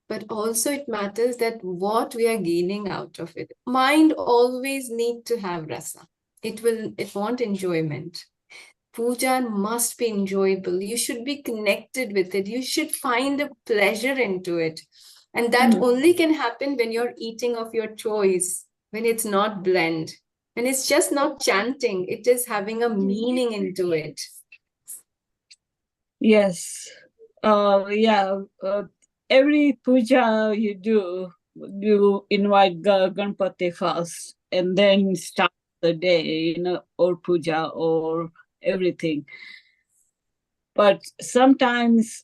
But also it matters that what we are gaining out of it. Mind always need to have rasa. It want enjoyment. Puja must be enjoyable. You should be connected with it. You should find a pleasure into it. And that only can happen when you're eating of your choice, when it's not blend. And it's just not chanting, it is having a meaning into it. Yes. Every puja you do, you invite Ganpati first and then start the day, or puja or everything. But sometimes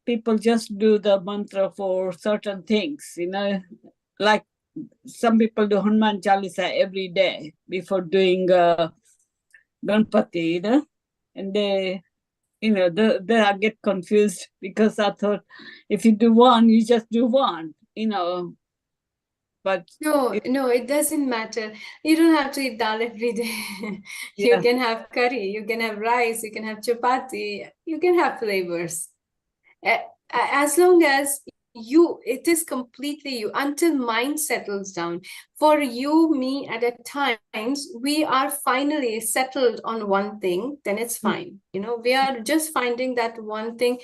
people just do the mantra for certain things, like some people do Hanuman Chalisa every day before doing Ganpati, and they get confused because I thought if you do one, you just do one, but no, it doesn't matter. You don't have to eat dal every day. You can have curry, you can have rice, you can have chapati, you can have flavors. As long as it is completely you, until mind settles down. For you, me, at times, we are finally settled on one thing, then it's fine. We are just finding that one thing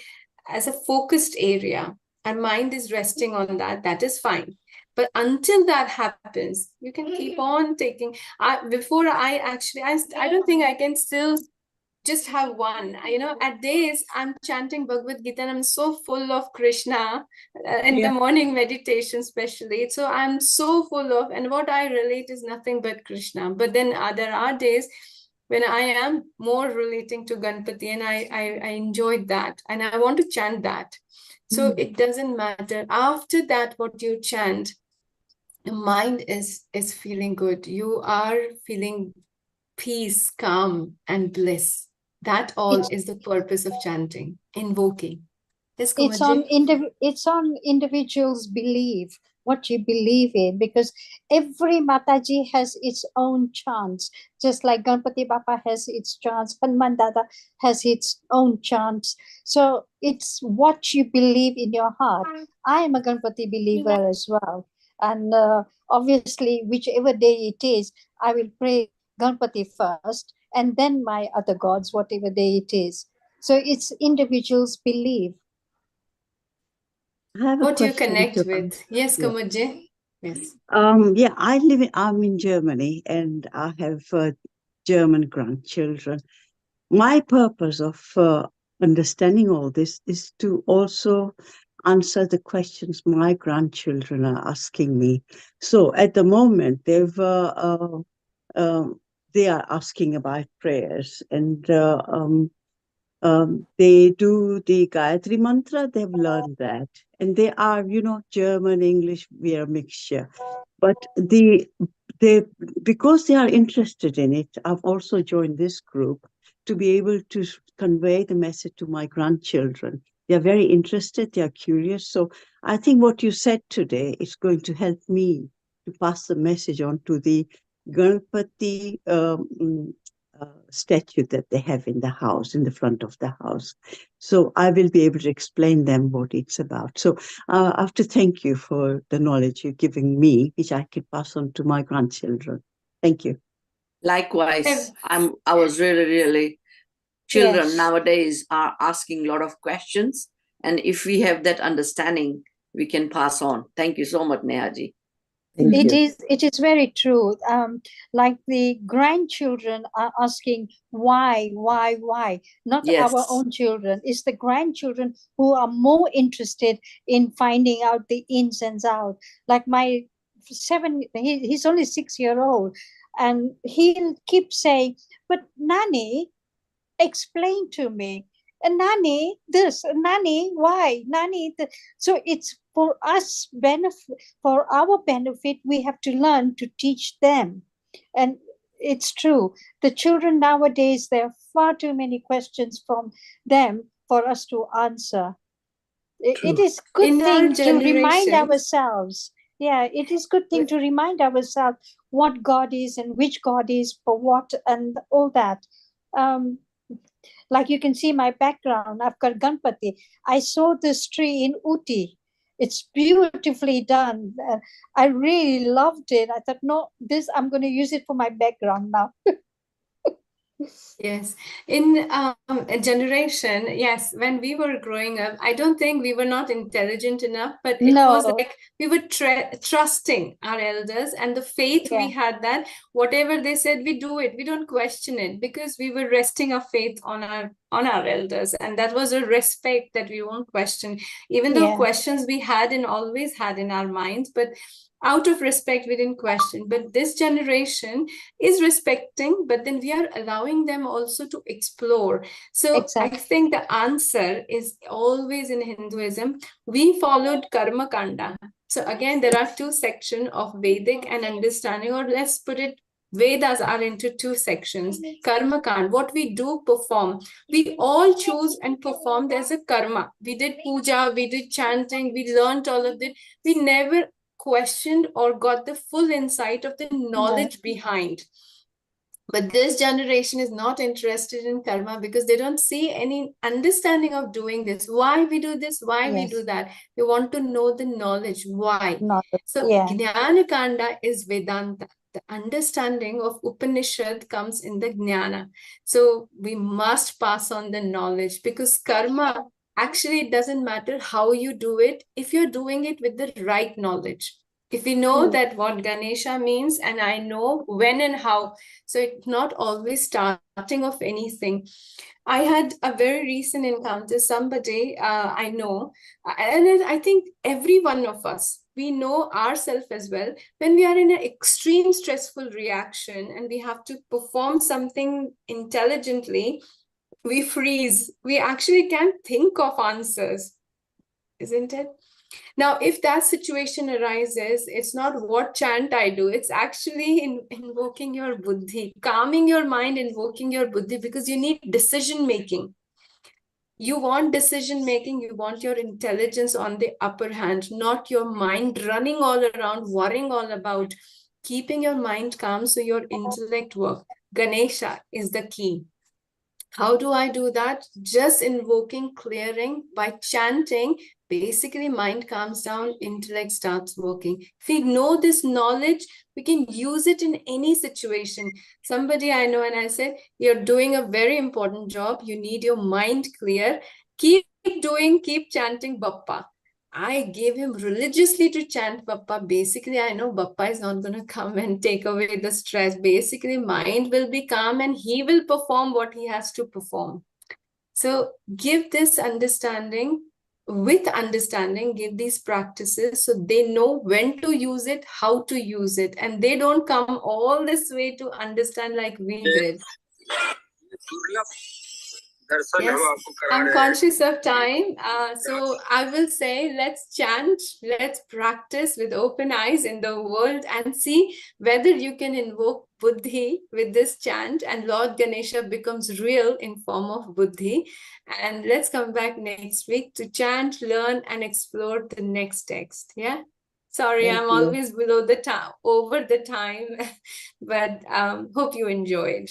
as a focused area. Our mind is resting on that is fine. But until that happens, you can keep on taking. I don't think I can still just have one. At days I'm chanting Bhagavad Gita and I'm so full of Krishna in the morning meditation especially. So I'm so full of, and what I relate is nothing but Krishna. But then there are days when I am more relating to Ganpati, and I enjoyed that and I want to chant that. So it doesn't matter. After that, what you chant, the mind is feeling good. You are feeling peace, calm, and bliss. That all is the purpose of chanting, invoking. Yes, it's on individuals' belief, what you believe in, because every Mataji has its own chants, just like Ganpati Bappa has its chants, Hanuman Dada has its own chants. So it's what you believe in your heart. I am a Ganpati believer as well. And obviously, whichever day it is, I will pray Ganpati first and then my other gods, whatever day it is. So it's individuals' belief. What do you connect with? Yes, Kumudji. Yes. I'm in Germany and I have German grandchildren. My purpose of understanding all this is to also answer the questions my grandchildren are asking me. So at the moment, they are asking about prayers, and they do the Gayatri Mantra. They've learned that, and they are, German, English, we are a mixture. But because they are interested in it, I've also joined this group to be able to convey the message to my grandchildren They're very interested, they're curious. So I think what you said today is going to help me to pass the message on to the Ganpati statue that they have in the house, in the front of the house. So I will be able to explain them what it's about. So I have to thank you for the knowledge you're giving me, which I can pass on to my grandchildren. Thank you. Likewise, I was really children Yes. nowadays are asking a lot of questions, and if we have that understanding, we can pass on. Thank you so much, Nehaji. Thank It you. is very true. Like the grandchildren are asking why, not Yes. our own children. It's the grandchildren who are more interested in finding out the ins and outs. Like my he's only 6-year-old, and he'll keep saying, "But Nani, explain to me. And Nani, this, Nani, why? Nani, so it's for us benefit, for our benefit, we have to learn to teach them. And it's true. The children nowadays, there are far too many questions from them for us to answer. It is good In our thing to remind generations- ourselves. Yeah, it is good thing to remind ourselves what God is and which God is for what and all that. Like you can see my background, I've got Ganpati. I saw this tree in Uti. It's beautifully done. I really loved it. I thought, no, I'm going to use it for my background now. Yes, in a generation, yes, when we were growing up, I don't think we were not intelligent enough, but it was No. like we were trusting our elders, and the faith we had that whatever they said, we do it. We don't question it because we were resting our faith on our elders, and that was a respect that we won't question, even though questions we had and always had in our minds, but out of respect, we didn't question. But this generation is respecting, but then we are allowing them also to explore. So I think the answer is always in Hinduism. We followed Karma Kanda. So again, there are two sections of Vedic and understanding, or let's put it, Vedas are into two sections. Karma Kanda, what we do perform. We all choose and performed as a karma. We did puja, we did chanting, we learned all of it. We never questioned or got the full insight of the knowledge behind. But this generation is not interested in karma because they don't see any understanding of doing this. Why we do this, why we do that. They want to know the knowledge, why. So Jnana Kanda is Vedanta. The understanding of Upanishad comes in the Jnana. So we must pass on the knowledge, because karma, actually, it doesn't matter how you do it if you're doing it with the right knowledge. If we know that what Ganesha means, and I know when and how, so it's not always starting of anything. I had a very recent encounter, somebody I know, and I think every one of us, we know ourselves as well, when we are in an extreme stressful reaction and we have to perform something intelligently, we freeze. We actually can't think of answers, isn't it? Now, if that situation arises, it's not what chant I do. It's actually invoking your buddhi, calming your mind, invoking your buddhi, because you need decision making. You want decision making, you want your intelligence on the upper hand, not your mind running all around, worrying all about. Keeping your mind calm so your intellect works. Ganesha is the key. How do I do that? Just invoking, clearing, by chanting. Basically, mind calms down, intellect starts working. If we know this knowledge, we can use it in any situation. Somebody I know, and I said, you're doing a very important job. You need your mind clear. Keep doing, keep chanting Bappa. I gave him religiously to chant Bappa. Basically, I know Bappa is not going to come and take away the stress. Basically, mind will be calm and he will perform what he has to perform. So give this understanding. With understanding, give these practices so they know when to use it, how to use it, and they don't come all this way to understand like we did. Yes, I'm conscious of time. So I will say, let's chant, let's practice with open eyes in the world and see whether you can invoke Buddhi with this chant and Lord Ganesha becomes real in form of Buddhi. And let's come back next week to chant, learn, and explore the next text. Yeah. Sorry, Thank I'm you. always below the time, over the time, but hope you enjoyed.